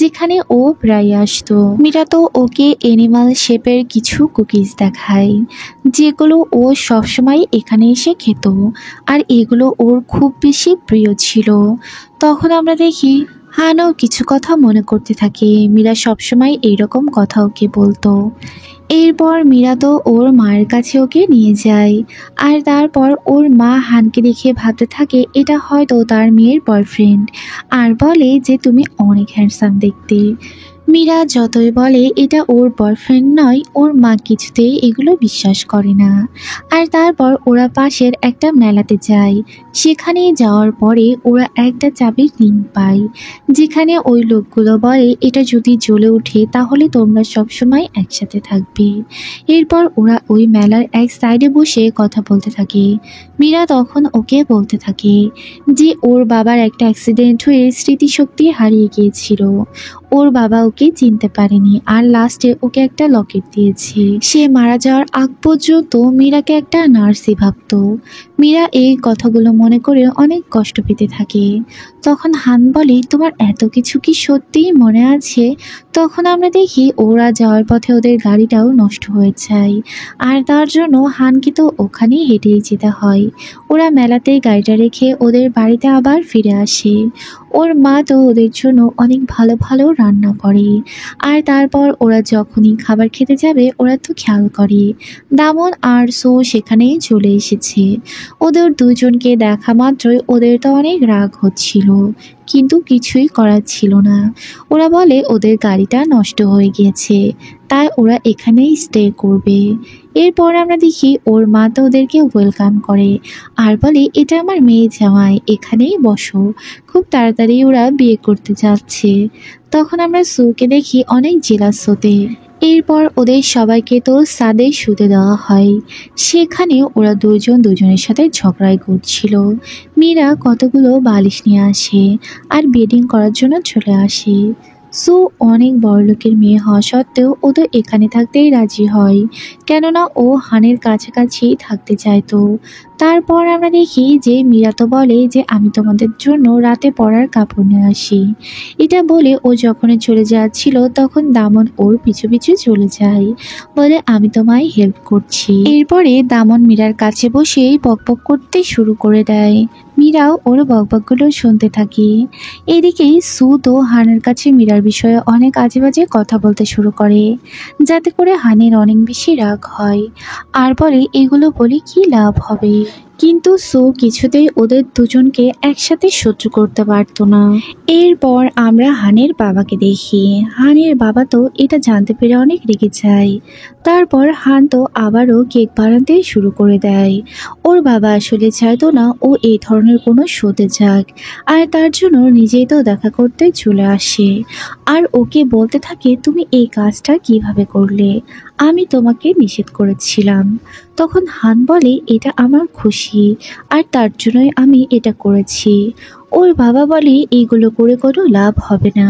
যেখানে ও প্রায় আসতো। মীরা তো ওকে অ্যানিমাল শেপের কিছু কুকিজ দেখায়, যেগুলো ও সবসময় এখানে এসে খেত। আর এগুলো ওর খুব বেশি প্রিয় ছিল। তখন আমরা দেখি হানও কিছু কথা মনে করতে থাকে। মীরা সবসময় এইরকম কথা ওকে বলতো। এরপর মীরা তো ওর মায়ের কাছে ওকে নিয়ে যায়। আর তারপর ওর মা হানকে দেখে ভাবতে থাকে এটা হয়তো তার মেয়ের বয়ফ্রেন্ড, আর বলে যে তুমি অনেক হ্যান্ডসাম দেখতে। মীরা যতই বলে এটা ওর বয়ফ্রেন্ড নয়, ওর মা কিছুতেই এগুলো বিশ্বাস করে না। আর তারপর ওরা পাশের একটা মেলাতে যায়। সেখানে যাওয়ার পরে ওরা একটা চাবির রিং পায়, যেখানে ওই লোকগুলো বলে এটা যদি জ্বলে ওঠে তাহলে তোমরা সবসময় একসাথে থাকবে। এরপর ওরা ওই মেলার এক সাইডে বসে কথা বলতে থাকে। মীরা তখন ওকে বলতে থাকে যে ওর বাবার একটা অ্যাক্সিডেন্ট হয়ে স্মৃতিশক্তি হারিয়ে গিয়েছিল। ওর বাবা ওকে চিনতে পারেনি, আর লাস্টে ওকে একটা লকেট দিয়েছে। সে মারা যাওয়ার আগ পর্যন্ত মীরাকে একটা নার্সই ভাবত। মীরা এই কথাগুলো মনে করে অনেক কষ্ট পেতে থাকে। তখন হান বলে, তোমার এত কিছু কি সত্যিই মনে আছে? তখন আমরা দেখি ওরা যাওয়ার পথে ওদের গাড়িটাও নষ্ট হয়ে যায়, আর তার জন্য হানকে তো ওখানেই হেঁটেই যেতে হয়। ওরা মেলাতেই গাড়িটা রেখে ওদের বাড়িতে আবার ফিরে আসে। ওর মা তো ওদের জন্য অনেক ভালো ভালো রান্না করে। আর তারপর ওরা যখনই খাবার খেতে যাবে ওরা তো খেয়াল করে দামন আর সো সেখানেই চলে এসেছে। ওদের দুজনকে দেখা মাত্রই ওদের তো অনেক রাগ হচ্ছিল, কিন্তু কিছুই করার ছিল না। ওরা বলে ওদের গাড়িটা নষ্ট হয়ে গিয়েছে, তাই ওরা এখানেই স্টে করবে। এরপর আমরা দেখি ওর মা তো ওদেরকে ওয়েলকাম করে আর বলে এটা আমার মেয়ে জামাই, এখানেই বসো। খুব তাড়াতাড়ি ওরা বিয়ে করতে যাচ্ছে। তখন আমরা সুকে দেখি অনেক জেলাস হতে। এরপর ওদের সবাইকে তো ছাদে শুতে দেওয়া হয়। সেখানে ওরা দুজন দুজনের সাথে ঝগড়াই করছিল। মীরা কতগুলো বালিশ নিয়ে আসে আর বেডিং করার জন্য চলে আসে। সু অনেক বড়লোকের মেয়ে হওয়া সত্ত্বেও ও তো এখানে থাকতেই রাজি হয়, কেননা ও হানের কাছাকাছি থাকতে চাইতো। তারপর আমরা দেখি যে মীরা তো বলে যে আমি তোমাদের জন্য রাতে পরার কাপড় নিয়ে আসি। এটা বলে ও যখন চলে যাচ্ছিল তখন দামন ওর পিছু পিছু চলে যায়, বলে আমি তোমায় হেল্প করছি। এরপরে দামন মীরার কাছে বসেই বকবক করতে শুরু করে দেয়। মীরাও ওর বকবকগুলো শুনতে থাকে। এদিকে সু তো হানের কাছে মীরার বিষয়ে অনেক আজে বাজে কথা বলতে শুরু করে, যাতে করে হানের অনেক বেশি রাগ হয় আর বলে এগুলো বলে কি লাভ হবে। কিন্তু সু কিছুতেই ওদের দুজনকে একসাথে সহ্য করতে পারতো না। এরপর আমরা হানের বাবাকে দেখি। হানের বাবা তো এটা জানতে পেরে অনেক রেগে যায়। তারপর হান তো আবারও কেক বানাতে শুরু করে দেয়। ওর বাবা আসলে চাইতো না ও এই ধরনের কোনো শোতে যাক, আর তার জন্য নিজেই তো দেখা করতে চলে আসে আর ওকে বলতে থাকে তুমি এই কাজটা কিভাবে করলে, আমি তোমাকে নিষেধ করেছিলাম। তখন হান বলে এটা আমার খুশি আর তার জন্যই আমি এটা করেছি। ওর বাবা বলে এইগুলো করে কোনো লাভ হবে না,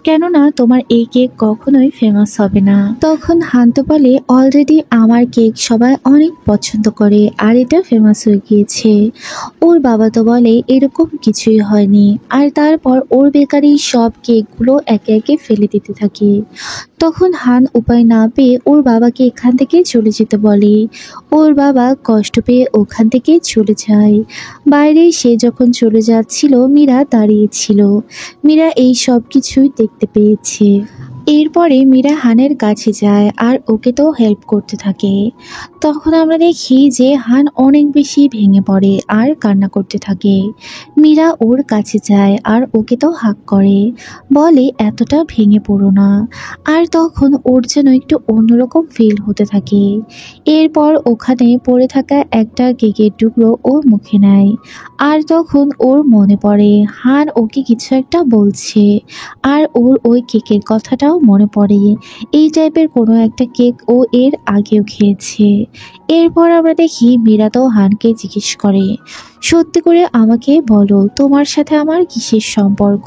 কেননা তোমার এই কেক কখনোই ফেমাস হবে না। তখন হান্ত বলে অলরেডি আমার কেক সবাই অনেক পছন্দ করে আর এটা ফেমাস হয়ে গিয়েছে। ওর বাবা তো বলে এরকম কিছুই হয়নি, আর তারপর ওর বেকারির সব কেকগুলো একে একে ফেলে দিতে থাকে। তখন হান উপায় না পেয়ে ওর বাবাকে এখান থেকে চলে যেতে বলে। ওর বাবা কষ্ট পেয়ে ওখান থেকে চলে যায়। বাইরে সে যখন চলে যাচ্ছিল মীরা দাঁড়িয়েছিল। মীরা এই সব কিছুই দেখতে পেয়েছে। এরপরে মীরা হানের কাছে যায় আর ওকে তো হেল্প করতে থাকে। তখন আমরা দেখি যে হান অনেক বেশি ভেঙে পড়ে আর কান্না করতে থাকে। মীরা ওর কাছে যায় আর ওকে তো হাক করে, বলে এতটা ভেঙে পড়ো না। আর তখন ওর যেন একটু অন্যরকম ফিল হতে থাকে। এরপর ওখানে পড়ে থাকা একটা কেকের টুকরো ওর মুখে নেয় আর তখন ওর মনে পড়ে হান ওকে কিছু একটা বলছে আর ওর ওই কেকের কথাটাও মনে পড়ে। এই টাইপের কোনো একটা কেক ও এর আগেও খেয়েছে। এরপর আমরা দেখি মীরা তো হানকে জিজ্ঞেস করে সত্যি করে আমাকে বলো তোমার সাথে আমার কিসের সম্পর্ক।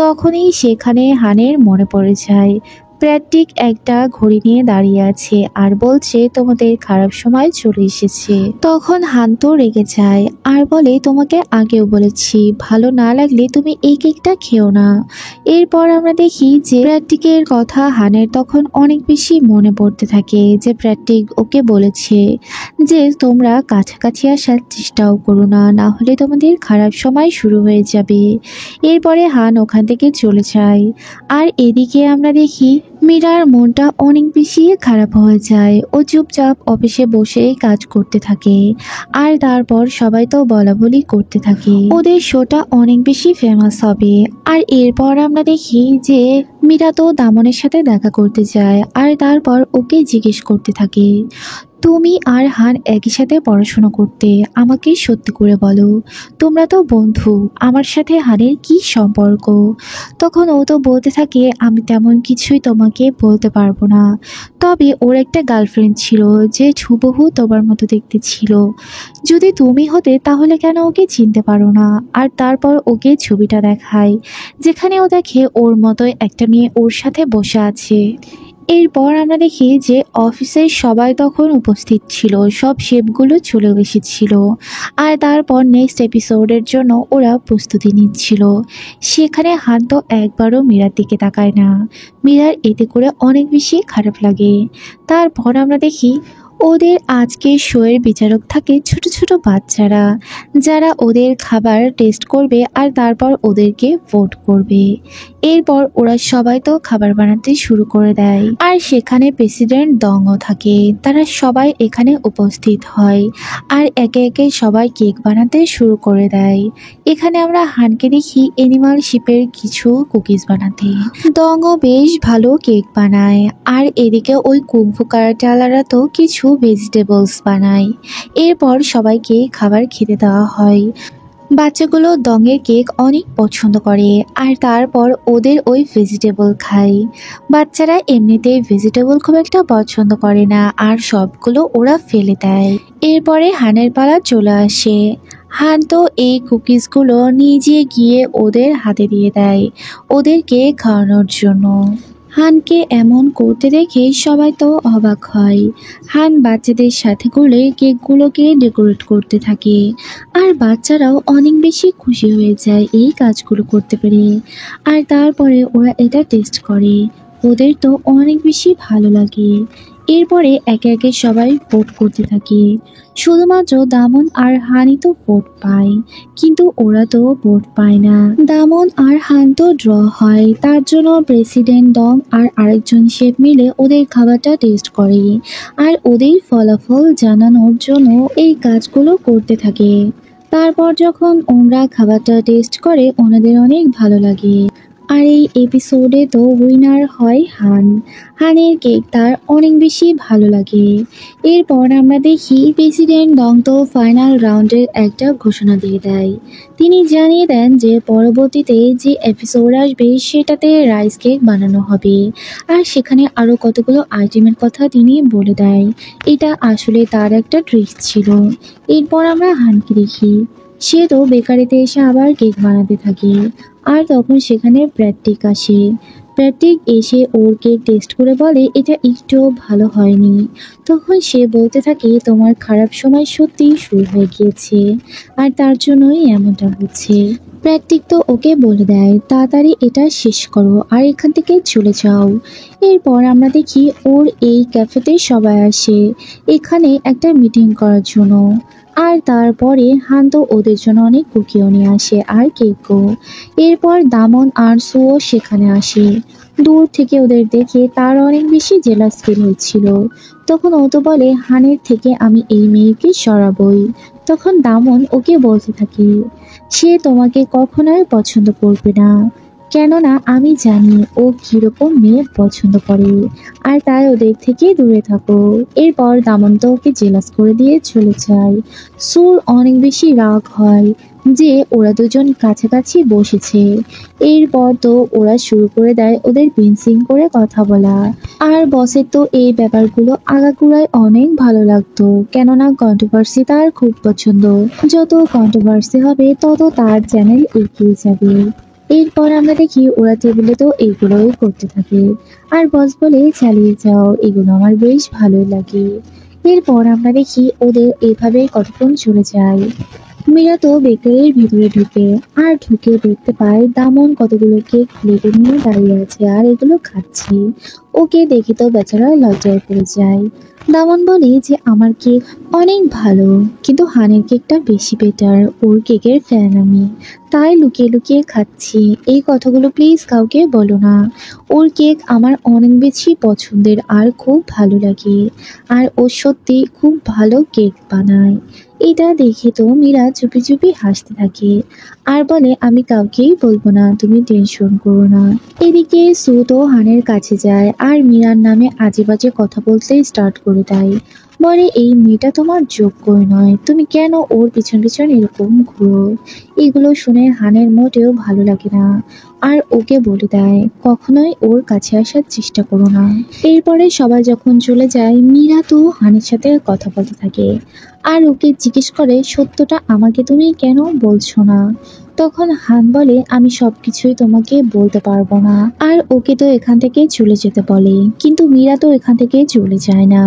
তখনই সেখানে হানের মনে পড়ে যায় প্র্যাটিক একটা ঘড়ি নিয়ে দাঁড়িয়ে আছে আর বলছে তোমাদের খারাপ সময় চলে এসেছে। তখন হান তো রেগে যায় আর বলে তোমাকে আগেও বলেছি ভালো না লাগলে তুমি এই কেকটা খেও না। এরপর আমরা দেখি যে প্র্যাটিকের কথা হানের তখন অনেক বেশি মনে পড়তে থাকে, যে প্র্যাটিক ওকে বলেছে যে তোমরা কাছাকাছি আসার চেষ্টাও করো না, না হলে তোমাদের খারাপ সময় শুরু হয়ে যাবে। এরপরে হান ওখান থেকে চলে যায়। আর এদিকে আমরা দেখি মীরার মনটা অনেক বেশি খারাপ হয়ে যায়। ও চুপচাপ অফিসে বসে কাজ করতে থাকে আর তারপর সবাই তো বলাবলি করতে থাকে ওদের শোটা অনেক বেশি ফেমাস হবে। আর এরপর আমরা দেখি যে মীরা তো দামনের সাথে দেখা করতে যায় আর তারপর ওকে জিজ্ঞেস করতে থাকে তুমি আর হান একই সাথে পড়াশোনা করতে, আমাকে সত্যি করে বলো তোমরা তো বন্ধু, আমার সাথে হানের কি সম্পর্ক। তখন ও তো বলতে থাকে আমি তেমন কিছুই তোমাকে বলতে পারবো না, তবে ওর একটা গার্লফ্রেন্ড ছিল যে হুবহু তোমার মতো দেখতে ছিল। যদি তুমি হতে তাহলে কেন ওকে চিনতে পারো না। আর তারপর ওকে ছবিটা দেখায় যেখানে ও দেখে ওর মতোই একটা মেয়ে ওর সাথে বসে আছে। এরপর আমরা দেখি যে অফিসের সবাই তখন উপস্থিত ছিল, সব শেফগুলো চলে এসেছিল আর তারপর নেক্সট এপিসোডের জন্য ওরা প্রস্তুতি নিচ্ছিল। সেখানে হান তো একবারও মীরার দিকে তাকায় না। মীরার এতে করে অনেক বেশি খারাপ লাগে। তারপর আমরা দেখি ওদের আজকে শোয়ের বিচারক থাকে ছোট ছোট বাচ্চারা, যারা ওদের খাবার টেস্ট করবে আর তারপর ওদেরকে ভোট করবে। এরপর ওরা সবাই তো খাবার বানাতে শুরু করে দেয় আর সেখানে প্রেসিডেন্ট দংও থাকে। তারা সবাই এখানে উপস্থিত হয় আর একে একে সবাই কেক বানাতে শুরু করে দেয়। এখানে আমরা হানকে দেখি অ্যানিমাল শিপের কিছু কুকিজ বানাতে। দংও বেশ ভালো কেক বানায় আর এদিকে ওই কুংফু কারাটেওয়ালারা তো কিছু ভেজিটেবলস বানায়। এরপর সবাইকে খাবার খেতে দেওয়া হয়। বাচ্চাগুলো দঙের কেক অনেক পছন্দ করে আর তারপর ওদের ওই ভেজিটেবল খায়। বাচ্চারা এমনিতেই ভেজিটেবল খুব একটা পছন্দ করে না আর সবগুলো ওরা ফেলে দেয়। এরপরে হানের পালা চলে আসে। হান তো এই কুকিজগুলো নিজে গিয়ে ওদের হাতে দিয়ে দেয় ওদেরকে খাওয়ানোর জন্য। হানকে এমন করতে দেখে সবাই তো অবাক হয়। হান বাচ্চাদের সাথে করে কেকগুলোকে ডেকোরেট করতে থাকে আর বাচ্চারাও অনেক বেশি খুশি হয়ে যায় এই কাজগুলো করতে পেরে। আর তারপরে ওরা এটা টেস্ট করে, ওদের তো অনেক বেশি ভালো লাগে। এরপরে একে একে সবাই ভোট করতে থাকে। শুধুমাত্র দামন আর হানি তো ভোট পায়, কিন্তু ওরা তো ভোট পায় না। দামন আর হান তো ড্র হয়, তার জন্য প্রেসিডেন্ট ডং আর আরেকজন শেফ মিলে ওদের খাবারটা টেস্ট করে আর ওদের ফলাফল জানানোর জন্য এই কাজগুলো করতে থাকে। তারপর যখন ওরা খাবারটা টেস্ট করে ওনাদের অনেক ভালো লাগে। আর এই এপিসোডে তো উইনার হয় হান। হানের কেক তার অনেক বেশি ভালো লাগে। এরপর আমরা দেখি প্রেসিডেন্ট ডং তো ফাইনাল রাউন্ডের একটা ঘোষণা দিয়ে দেয়। তিনি জানিয়ে দেন যে পরবর্তীতে যে এপিসোড আসবে সেটাতে রাইস কেক বানানো হবে আর সেখানে আরও কতগুলো আইটেমের কথা তিনি বলে দেয়। এটা আসলে তার একটা ট্রিক ছিল। এরপর আমরা হানকে দেখি, সে তো বেকারিতে এসে আবার কেক বানাতে থাকে আর তখন সেখানে প্র্যাকটিক আসে। প্র্যাকটিক এসে ওর কেক টেস্ট করে বলে এটা একটু ভালো হয়নি। তখন সে বলতে থাকে তোমার খারাপ সময় সত্যিই শুরু হয়ে গিয়েছে আর তার জন্যই এমনটা হচ্ছে। প্র্যাকটিক তো ওকে বলে দেয় তাড়াতাড়ি এটা শেষ করো আর এখান থেকে চলে যাও। এরপর আমরা দেখি ওর এই ক্যাফেতে সবাই আসে এখানে একটা মিটিং করার জন্য। আর তারপরে হান তো ওদের জন্য অনেক কুকিও নিয়ে আসে আর কেকও। এরপর দামন আর সুও সেখানে আসে। দূর থেকে ওদের দেখে তার অনেক বেশি জেলাস ফিল হচ্ছিল। তখন ও তো বলে হানের থেকে আমি এই মেয়েকে সরাবই। তখন দামন ওকে বলতে থাকে সে তোমাকে কখনোই পছন্দ করবে না, কেননা আমি জানি ও কিরকম মেয়ে পছন্দ করে আর তাই ওদের থেকে দূরে থাকো। এরপর দামন তো ওকে জেলাস করে দিয়ে চলে যায়। সুর অনেক বেশি রাগ হয় যে ওরা দুজন কাছাকাছি বসেছে। এরপর তো ওরা শুরু করে দেয় ওদের পিনসিং করে কথা বলা। আর বসের তো এই ব্যাপারগুলো আগাগোড়ায় অনেক ভালো লাগতো, কেননা কন্ট্রোভার্সি তার খুব পছন্দ। যত কন্ট্রোভার্সি হবে তত তার চ্যানেল এগিয়ে যাবে। এরপর আমরা দেখি ওরা টেবিলে তো এগুলোই করতে থাকে আর বস বলে চালিয়ে যাও, এগুলো আমার বেশ ভালোই লাগে। এরপর আমরা দেখি ওদের এইভাবে কতক্ষণ চলে যায়। মীরা তো বেকারির ভিতরে ঢুকে আর ঢুকে দেখতে পায় দামন কতগুলো কেক প্লেটে নিয়ে দাঁড়িয়ে আছে আর এগুলো খাচ্ছে। ওকে দেখে তো বেচারা লজ্জায় পড়ে যায়। দামন বলে যে আমার কেক অনেক ভালো, কিন্তু হানের কেকটা বেশি বেটার, ওর কেকের ফ্যান আমি, তাই লুকিয়ে লুকিয়ে খাচ্ছি। এই কথাগুলো প্লিজ কাউকে বলো না। ওর কেক আমার অনেক বেশি পছন্দের আর খুব ভালো লাগে আর ও সত্যি খুব ভালো কেক বানায়। এটা দেখে তো মীরা চুপি চুপি হাসতে থাকে আর বলে আমি কাউকেই বলবো না, তুমি টেনশন করো না। এদিকে সু তো হানের কাছে যায় আর মীরার নামে আজে বাজে কথা বলতে স্টার্ট করে দেয়। বলে এই মেয়েটা তোমার যোগ্যই নয়, তুমি কেন ওর পিছন পিছন এরকম ঘুরো। এগুলো শুনে হানের মোটেও ভালো লাগে না আর ওকে বলে দেয় কখনোই ওর কাছে আসার চেষ্টা করো না। এরপরে সবাই যখন চলে যায় মীরা তো হানের সাথে কথা বলতে থাকে আর ওকে জিজ্ঞেস করে সত্যটা আমাকে তুমি কেন বলছো না। তখন হান বলে আমি সবকিছুই তোমাকে বলতে পারবো না আর ওকে তো এখান থেকে চলে যেতে বলে, কিন্তু মীরা তো এখান থেকে চলে যায় না।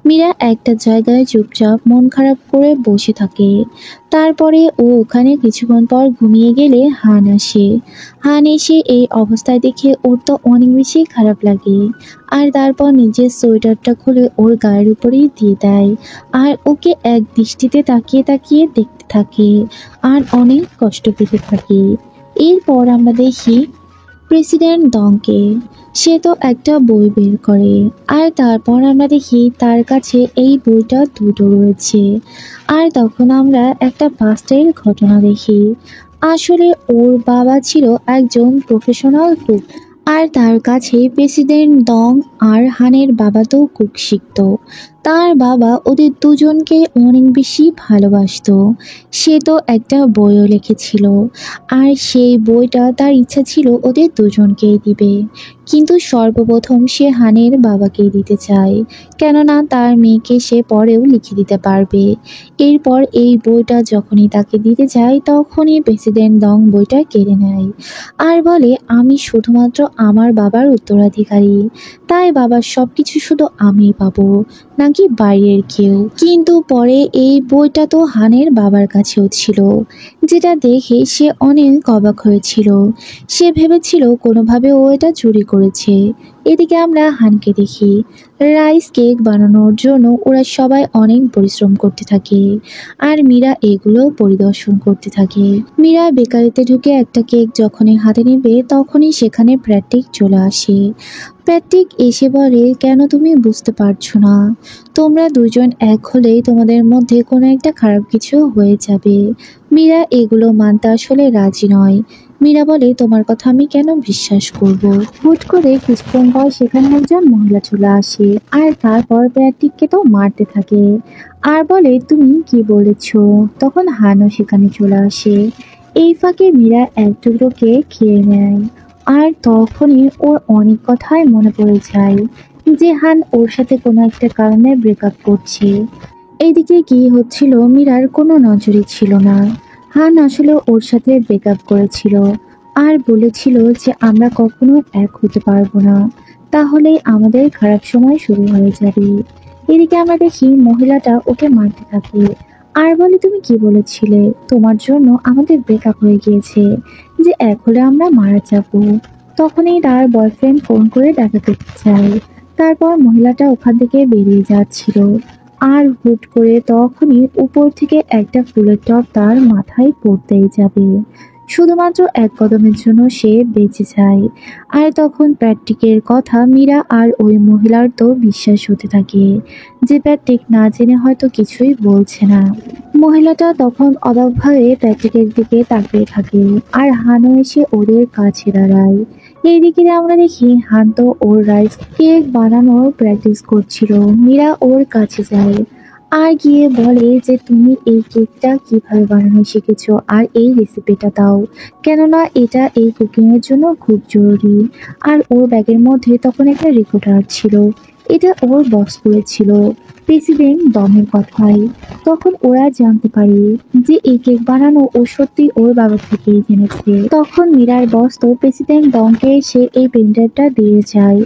মীরা একটা জায়গায় চুপচাপ মন খারাপ করে বসে থাকে। তারপরে ও ওখানে কিছুক্ষণ পর ঘুমিয়ে গেলে হান আসে। হান এসে এই অবস্থায় দেখে ওর তো অনেক বেশি খারাপ লাগে আর তারপর নিজের সোয়েটারটা খুলে ওর গায়ের উপরেই দিয়ে দেয় আর ওকে এক দৃষ্টিতে তাকিয়ে তাকিয়ে দেখতে থাকে আর অনেক কষ্ট পেতে থাকে। এরপর আমরা দেখি প্রেসিডেন্ট ডংকে, সে তো একটা বই বের করে আর তারপর আমরা দেখি তার কাছে এই বইটা দুটো রয়েছে। আর তখন আমরা একটা পাস্টের ঘটনা দেখি। আসলে ওর বাবা ছিল একজন প্রফেশনাল কুক আর তার কাছে প্রেসিডেন্ট ডং আর হানের বাবা তো কুক শিখত। তার বাবা ওদের দুজনকে অনেক বেশি ভালোবাসতো। সে তো একটা বইও লিখেছিল, আর সেই বইটা তার ইচ্ছা ছিল ওদের দুজনকেই দিবে। কিন্তু সর্বপ্রথম সে হানের বাবাকেই দিতে চায়, কেননা তার মেয়েকে সে পরেও লিখে দিতে পারবে। এরপর এই বইটা যখনই তাকে দিতে যায় তখনই প্রেসিডেন্ট দং বইটা কেড়ে নেয় আর বলে, আমি শুধুমাত্র আমার বাবার উত্তরাধিকারী, তাই বাবার সবকিছু শুধু আমিই পাবো, নাকি বাইরের কেউ। কিন্তু পরে এই বইটা তো হানের বাবার কাছেও ছিল, যেটা দেখে সে অনেক অবাক হয়েছিল। সে ভেবেছিল কোনোভাবে ও এটা চুরি করেছে। এদিকে আমরা হানকে দেখি রাইস কেক বানানোর জন্য ওরা সবাই অনেক পরিশ্রম করতে থাকে, আর মীরা এগুলো পরিদর্শন করতে থাকে। মীরা বেকারিতে ঢুকে একটা কেক যখনই হাতে নেবে তখনই সেখানে প্র্যাটিক চলে আসে। প্যাট্রিক এসে বলে, কেন তুমি বুঝতে পারছো না? তোমরা দুজন এক হলেই তোমাদের মধ্যে কোনো একটা খারাপ কিছু হয়ে যাবে। মীরা এগুলো মানতে আসলে রাজি নয়। মীরা বলে, তোমার কথা আমি কেন বিশ্বাস করব? হুট করে কিছুক্ষণ পর সেখানে একজন মহিলা চলে আসে, আর তারপর প্যাট্রিককে তো মারতে থাকে আর বলে, তুমি কি বলেছো? তখন হানও সেখানে চলে আসে। এই ফাঁকে মীরা এক টুকরো কেক খেয়ে নেয়, আর তখনই ওর অনেক কথাই মনে পড়ে যায় যে হান ওর সাথে কোনো একটা কারণে ব্রেকআপ করছে। এইদিকে কি হচ্ছিল মীরার কোনো নজরই ছিল না। হান আসলে ওর সাথে ব্রেকআপ করেছিল আর বলেছিল যে আমরা কখনো এক হতে পারবো না, তাহলে আমাদের খারাপ সময় শুরু হয়ে যাবে। এদিকে আমরা দেখি মহিলাটা ওকে মারতে থাকে আর বলে, তুমি কি বলেছিলে? তোমার জন্য আমাদের ব্রেকআপ হয়ে গিয়েছে, যে এক হলে আমরা মারা যাব। তখনই তার বয়ফ্রেন্ড ফোন করে দেখা করতে চায়। তারপর মহিলাটা ওখান থেকে বেরিয়ে যাচ্ছিল, আর হুট করে তখনই উপর থেকে একটা ফুলের টব তার মাথায় পড়তেই যাবে। শুধুমাত্র এক কদমের জন্য সে বেঁচে যায়। আর তখন প্যাট্রিকের কথা মীরা আর ওই মহিলার তো বিশ্বাস হতে থাকে যে প্যাট্রিক না জেনে হয়তো কিছুই বলছে না। মহিলাটা তখন অবাকভাবে প্যাট্রিকের দিকে তাকিয়ে থাকে, আর হানও এসে ওদের কাছে দাঁড়ায়। এইদিকে আমরা দেখি হান তো ওর রাইস কেক বানানোর প্র্যাকটিস করছিল। মীরা ওর কাছে যায় আর গিয়ে বলে যে, তুমি এই কেকটা কিভাবে বানানো শিখেছো আর এই রেসিপিটা দাও, কেননা এটা এই কুকিং এর জন্য খুব জরুরি। আর ওর ব্যাগের মধ্যে তখন একটা রেকর্ডার ছিল, এটা ওর বস করেছিল প্রেসিডেন্ট দমের কথাই। তখন ওরা জানতে পারে যে এই কেক বানানো ও সত্যি ওর বাবা থেকেই জেনেছে। তখন মীরার বস তো প্রেসিডেন্ট দমকে এসে এই পেনড্রাইভটা দিয়ে যায়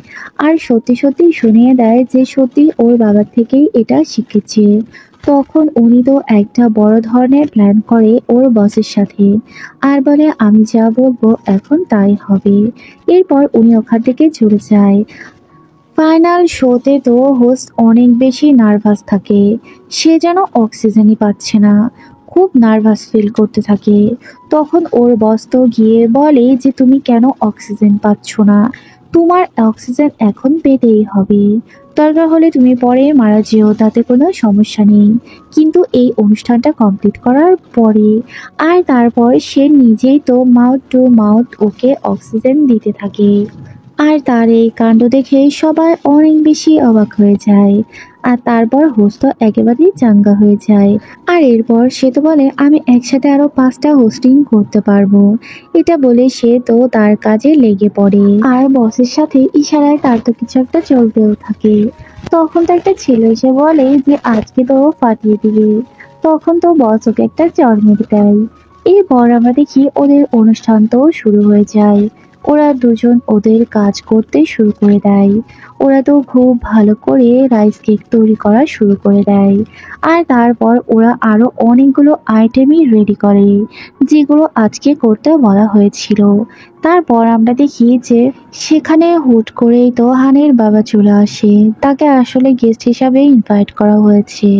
আর সত্যি সত্যি শুনিয়ে দেয় যে সত্যি ওর বাবা থেকেই এটা শিখেছে। তখন উনি তো একটা বড় ধরনের প্ল্যান করে ওর বসের সাথে, আর বলে, আমি যা বলবো এখন তাই হবে। এরপর উনি ওখান থেকে চলে যায়। ফাইনাল শোতে তো হোস্ট অনেক বেশি নার্ভাস থাকে। সে যেন অক্সিজেনই পাচ্ছে না, খুব নার্ভাস ফিল করতে থাকে। তখন ওর বস তো গিয়ে বলে যে, তুমি কেন অক্সিজেন পাচ্ছ না? তোমার অক্সিজেন এখন পেতেই হবে। দরকার হলে তুমি পরে মারা যেও, তাতে কোনো সমস্যা নেই, কিন্তু এই অনুষ্ঠানটা কমপ্লিট করার পরে। আর তারপর সে নিজেই তো mouth to mouth okay oxygen দিতে থাকে। আর তার এই কাণ্ড দেখে সবাই অনেক বেশি অবাক হয়ে যায়। আর তারপর হোস্ট তো একেবারেই চাঙ্গা হয়ে যায়। আর এরপর সে তো বলে, আমি একসাথে আরো 5টা হোস্টিং করতে পারবো। এটা বলে সে তো তার কাজে লেগে পড়ে, আর বসের সাথে ইশারায় তার তো কিছু একটা চলতেও থাকে। তখন তো একটা ছেলে এসে বলে যে আজকে তো ও ফাটিয়ে দিবে। তখন তো বস ওকে একটা চড় মেরে দেয়। এরপর আমরা দেখি ওদের অনুষ্ঠান তো শুরু হয়ে যায়। ওরা দুজন ওদের কাজ করতে শুরু করে দেয়। ওরা তো খুব ভালো করে রাইস কেক তৈরি করা শুরু করে দেয়। আর তারপর ওরা আরো অনেকগুলো আইটেমই রেডি করে, যেগুলো আজকে করতে বলা হয়েছিল। তারপর আমরা দেখি যে সেখানে হুট করেই তো হানের বাবা চলে আসে। তাকে আসলে গেস্ট হিসাবে ইনভাইট করা হয়েছে,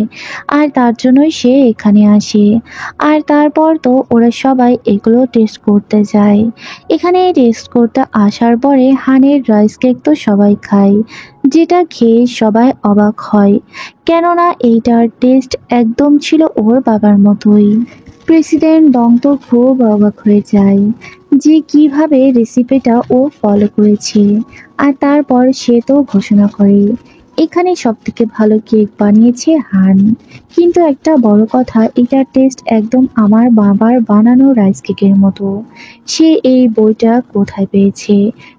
আর তার জন্যই সে এখানে আসে। আর তারপর তো ওরা সবাই এগুলো টেস্ট করতে যায়। এখানে টেস্ট করতে আসার পরে হানের রাইস কেক তো সবাই খায়, যেটা খেয়ে সবাই অবাক হয়, কেননা এইটার টেস্ট একদম ছিল ওর বাবার মতোই। প্রেসিডেন্ট দং তো খুব অবাক হয়ে যায় যে কিভাবে রেসিপিটা ও ফলো করেছে। আর তারপর সে তো ঘোষণা করে, এখানে সবথেকে ভালো কেক বানিয়েছে হান। কিন্তু একটা বড় কথা, এটার টেস্ট একদম আমার বাবার বানানো রাইস কেকের মতো। সে এই বইটা কোথায় পেয়েছে?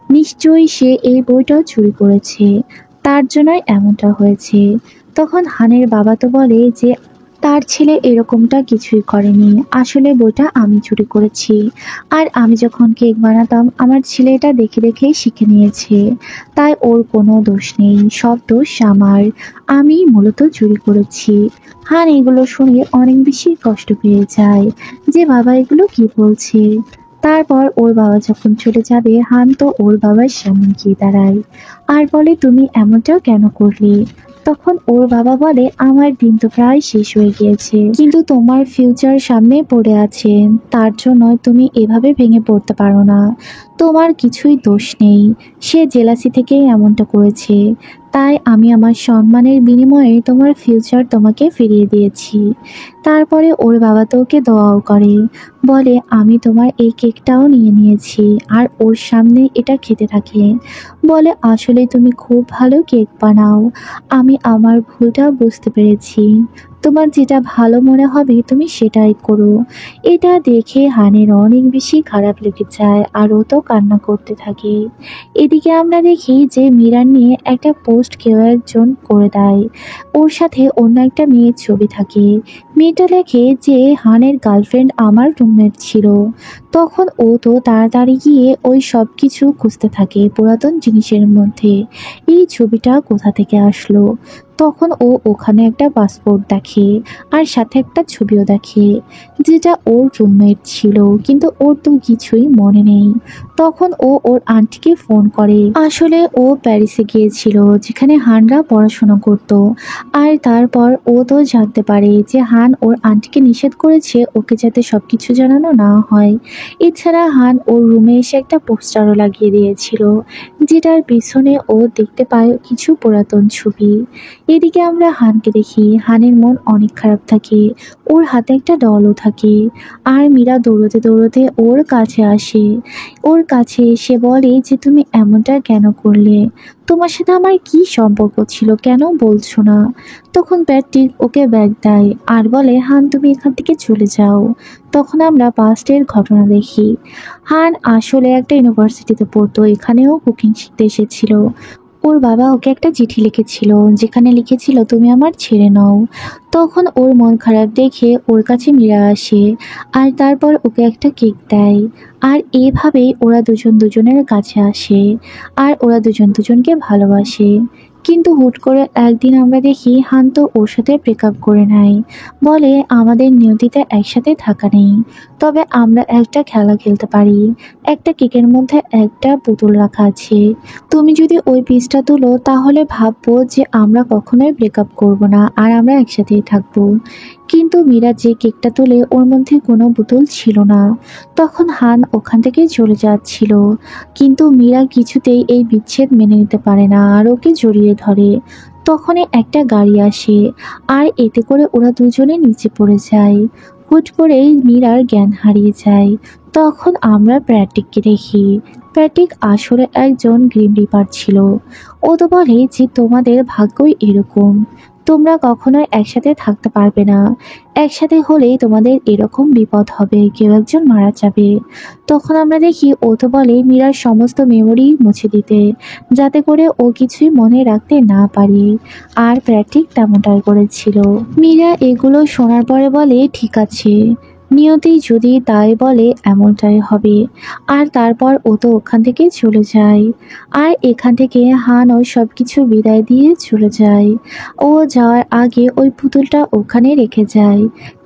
নিশ্চয়ই সে এই বইটা চুরি করেছে, তার জন্যই এমনটা হয়েছে। তখন হানের বাবা তো বলে যে তার ছেলে এরকমটা কিছুই করেনি, আসলে বইটা আমি চুরি করেছি। আর আমি যখন কেক বানাতাম আমার ছেলে এটা দেখে দেখেই শিখে নিয়েছে, তাই ওর কোনো দোষ নেই, সব দোষ আমার। আমি মূলত চুরি করেছি। হান এগুলো শুনে অনেক বেশি কষ্ট পেয়ে যায় যে বাবা এগুলো কি বলছে। তারপর ওর বাবা যখন চলে যাবে, হান তো ওর বাবার সামনে গিয়ে দাঁড়ায় আর বলে, তুমি এমনটা কেন করলে? তখন ওর বাবা বলে, আমার দিন তো প্রায় শেষ হয়ে গিয়েছে, কিন্তু তোমার ফিউচার সামনে পড়ে আছে, তার জন্য তুমি এভাবে ভেঙে পড়তে পারো না। তোমার কিছুই দোষ নেই, সে জেলাসি থেকেই এমনটা করেছে। তাই আমি আমার সম্মানের বিনিময়ে তোমার ফিউচার তোমাকে ফিরিয়ে দিয়েছি। তারপরে ওর বাবা তো ওকে দোয়াও করে, বলে আমি তোমার এই কেকটাও নিয়ে নিয়েছি, আর ওর সামনে এটা খেতে থাকে। বলে আসলে তুমি খুব ভালো কেক বানাও, আমি আমার ভুলটা বুঝতে পেরেছি, তোমার যেটা ভালো মনে হবে তুমি সেটাই করো। এটা দেখে হানের অনেক বেশি খারাপ লেগে যায় আর ও তো কান্না করতে থাকে। এদিকে আমরা দেখি যে মিরান নিয়ে একটা পোস্ট কেউ একজন করে দেয়, ওর সাথে অন্য একটা মেয়ের ছবি থাকে। মেয়েটা লেখে যে হানের গার্লফ্রেন্ড আমার রুমমেট ছিল। তখন ও তো তাড়াতাড়ি গিয়ে ওই সব কিছু খুঁজতে থাকে পুরাতন জিনিসের মধ্যে, এই ছবিটা কোথা থেকে আসলো। তখন ও ওখানে একটা পাসপোর্ট দেখে আর সাথে একটা ছবিও দেখে, যেটা ওর রুমমেট ছিল, কিন্তু ওর তো কিছুই মনে নেই। তখন ও ওর আন্টিকে ফোন করে, আসলে ও প্যারিসে গিয়েছিল যেখানে হানরা পড়াশোনা করত। আর তারপর ও তো জানতে পারে যে হান ওর আন্টিকে নিষেধ করেছে ওকে যাতে সবকিছু জানানো না হয়। এছাড়া হান ওর রুমে এসে একটা পোস্টারও লাগিয়ে দিয়েছিল, যেটার পিছনে ও দেখতে পায় কিছু পুরাতন ছবি। এদিকে আমরা হানকে দেখি, হানের মন অনেক খারাপ থাকে, ওর হাতে একটা ডলও থাকে। আর মীরা দৌড়তে দৌড়তে ওর কাছে আসে, ওর কাছে এসে বলে যে তুমি এমনটা কেন করলে? তোমার সাথে আমার কি সম্পর্ক ছিল, কেন বলছো না? তখন প্যাট্রিক ওকে ব্যাগ দেয় আর বলে, হান তুমি এখান থেকে চলে যাও। তখন আমরা পাস্টের ঘটনা দেখি। হান আসলে একটা ইউনিভার্সিটিতে পড়তো, এখানেও কুকিং শিখতে এসেছিল। ওর বাবা ওকে একটা চিঠি লিখেছিল, যেখানে লিখেছিল তুমি আমার ছেড়ে নাও। তখন ওর মন খারাপ দেখে ওর কাছে মীরা আসে আর তারপর ওকে একটা কেক দেয়। আর এভাবেই ওরা দুজন দুজনের কাছে আসে আর ওরা দুজন দুজনকে ভালোবাসে। কিন্তু হুট করে একদিন আমরা দেখি হান তো ওর সাথে ব্রেকআপ করে নেয়, বলে আমাদের নিয়তিতে একসাথে থাকা নেই, তবে আমরা একটা খেলা খেলতে পারি। একটা কেকের মধ্যে একটা পুতুল রাখা আছে, তুমি যদি ওই পিসটা তুলো তাহলে ভাববো যে আমরা কখনোই ব্রেকআপ করব না আর আমরা একসাথেই থাকবো। কিন্তু মীরা যে কেকটা তোলে ওর মধ্যে কোনো পুতুল ছিল না। তখন হান ওখান থেকে চলে যাচ্ছিল, কিন্তু মীরা কিছুতেই এই বিচ্ছেদ মেনে নিতে পারে না আর ওকে জড়িয়ে ধরে। তখনই একটা গাড়ি আসে আর এতে করে ওরা দুজনে নিচে পড়ে যায়। হুট করেই মীরার জ্ঞান হারিয়ে যায়। তখন আমরা প্র্যাটিককে দেখি। প্যাটিক আসলে একজন গ্রিম রিপার ছিল। ও তো বলে যে তোমাদের ভাগ্যই এরকম, তোমরা কখনোই একসাথে থাকতে পারবে না, একসাথে হলেই তোমাদের এরকম বিপদ হবে, কেউ একজন মারা যাবে। তখন আমরা দেখি ও তো বলে মীরার সমস্ত মেমোরি মুছে দিতে, যাতে করে ও কিছুই মনে রাখতে না পারে। আর প্যাটিক তেমনটাই করেছিল। মীরা এগুলো শোনার পরে বলে ঠিক আছে, নিয়তি যদি তাই বলে এমনটাই হবে। আর তারপর ও তো ওখান থেকে চলে যায়। আর এখান থেকে হানও সব কিছু বিদায় দিয়ে চলে যায়। ও যাওয়ার আগে ওই পুতুলটা ওখানে রেখে যায়।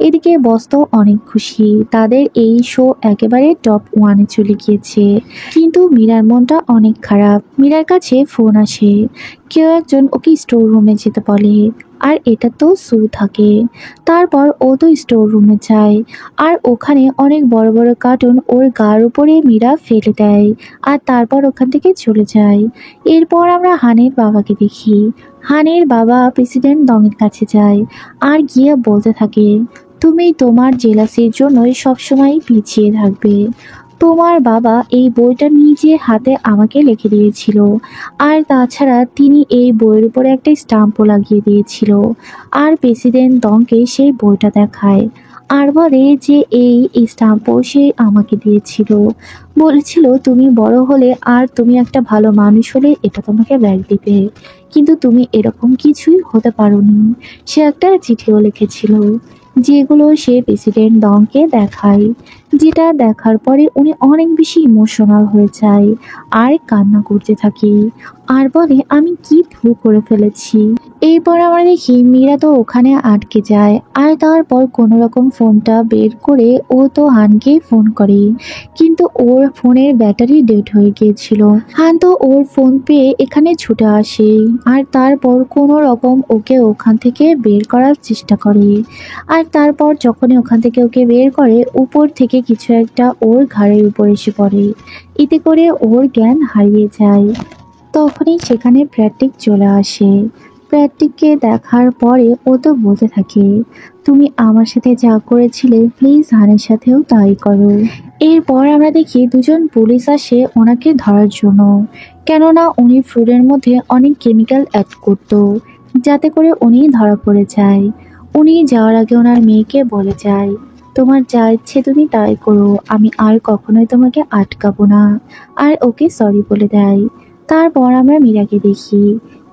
এদিকে বস তো অনেক খুশি, তাদের এই শো একেবারে টপ ওয়ানে চলে গিয়েছে। কিন্তু মীরার মনটা অনেক খারাপ। মীরার কাছে ফোন আসে, কেউ একজন ওকে স্টোর রুমে যেতে বলে, আর এটা তো সু থাকে। তারপর ও তো স্টোর রুমে যায় আর ওখানে অনেক বড় বড় কার্টুন ওর গার উপরে মীরা ফেলে দেয় আর তারপর ওখান থেকে চলে যায়। এরপর আমরা হানের বাবাকে দেখি। হানের বাবা প্রেসিডেন্ট দংয়ের কাছে যায় আর গিয়ে বলতে থাকে, তুমি তোমার জেলাসির জন্যই সবসময় পিছিয়ে থাকবে। তোমার বাবা এই বইটা নিজে হাতে আমাকে লিখে দিয়েছিল, আর তাছাড়া তিনি এই বইয়ের উপরে একটা স্টাম্পও লাগিয়ে দিয়েছিল। আর প্রেসিডেন্ট দংকে সেই বইটা দেখায় আর বলে যে এই স্টাম্পও সে আমাকে দিয়েছিল। বলেছিল তুমি বড় হলে আর তুমি একটা ভালো মানুষ হলে এটা তোমাকে ব্যাগ দিবে, কিন্তু তুমি এরকম কিছুই হতে পারোনি। সে একটা চিঠিও লিখেছিল, যেগুলো সে প্রেসিডেন্ট দংকে দেখায়। যেটা দেখার পরে উনি অনেক বেশি ইমোশনাল হয়ে যায় আর কান্না করতে থাকে আর বলে আমি কি ভুল করে ফেলেছি। এরপর আমরা দেখি মীরা তো ওখানে আটকে যায়, আর তারপর কোনো রকম ফোনটা বের করে ও তো হানকে ফোন করে, কিন্তু ওর ফোনের ব্যাটারি ডেড হয়ে গিয়েছিল। হান তো ওর ফোন পেয়ে এখানে ছুটে আসে আর তারপর কোনো রকম ওকে ওখান থেকে বের করার চেষ্টা করে। আর তারপর যখনই ওখান থেকে ওকে বের করে, উপর থেকে কিছু একটা ওর ঘাড়ের উপর এসে পড়ে, এতে করে ওর জ্ঞান হারিয়ে যায়। তখনই সেখানে প্র্যাটিক চলে আসে। প্র্যাটিককে দেখার পরে ও তো বলতে থাকে তুমি আমার সাথে যা করেছিলে প্লিজ হানের সাথেও তাই করো। এরপর আমরা দেখি দুজন পুলিশ আসে ওনাকে ধরার জন্য, কেননা উনি ফুডের মধ্যে অনেক কেমিক্যাল অ্যাড করতো, যাতে করে উনি ধরা পড়ে যায়। উনি যাওয়ার আগে ওনার মেয়েকে বলে যায় তোমার যা ইচ্ছে তুমি তাই করো, আমি আর কখনোই তোমাকে আটকাবো না। আর ওকে সরি বলে দেয়। তারপর আমরা মীরাকে দেখি।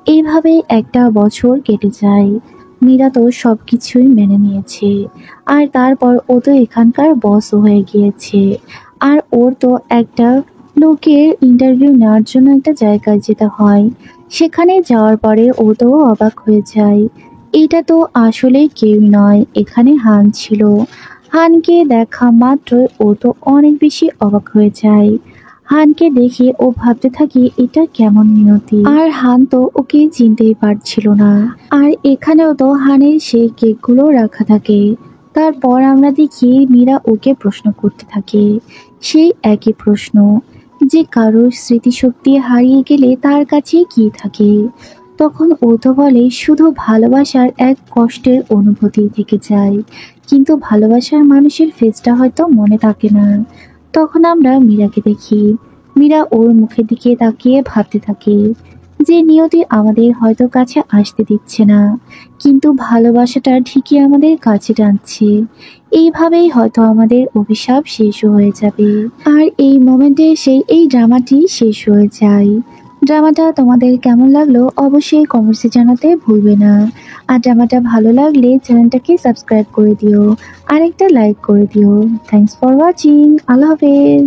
এইভাবে একটা বছর কেটে যায়। মীরা তো সব কিছুই মেনে নিয়েছে, আর তারপর ও তো এখানকার বসও হয়ে গিয়েছে। আর ওর তো একটা লোকের ইন্টারভিউ নেওয়ার জন্য একটা জায়গায় যেতে হয়। সেখানে যাওয়ার পরে ও তো অবাক হয়ে যায়, এটা তো আসলে কেউ নয়, এখানে হান ছিল। হানকে দেখা মাত্রই ও তো অনেক বেশি অবাক হয়ে যায়। হানকে দেখে ও ভাবতে থাকে এটা কেমন নিয়তি, আর হান তো ওকে চিনতেই পারছিল না। আর এখানেও তো হানের সেই কেকগুলো রাখা থাকে। তারপর আমরা দেখি মীরা ওকে প্রশ্ন করতে থাকে, সেই একই প্রশ্ন যে কারোর স্মৃতিশক্তি হারিয়ে গেলে তার কাছে কি থাকে। তখন ও তো বলে শুধু ভালোবাসার এক কষ্টের অনুভূতি থেকে যায়, কিন্তু ভালোবাসার মানুষের ফেসটা হয়তো মনে থাকে না। তখন আমরা মীরাকে দেখি। মীরা ওর মুখের দিকে তাকিয়ে ভাবতে থাকে যে নিয়তি আমাদের হয়তো কাছে আসতে দিচ্ছে না, কিন্তু ভালোবাসাটা ঠিকই আমাদের কাছে টানছে। এইভাবেই হয়তো আমাদের অভিশাপ শেষ হয়ে যাবে। আর এই মোমেন্টে সেই এই ড্রামাটি শেষ হয়ে যায়। ড্রামাটা তোমাদের কেমন লাগলো অবশ্যই কমেন্টসে জানাতে ভুলবে না। আর ড্রামাটা ভালো লাগলে চ্যানেলটাকে সাবস্ক্রাইব করে দিও আর একটা লাইক করে দিও। Thanks for watching. আল্লাহ হাফেজ।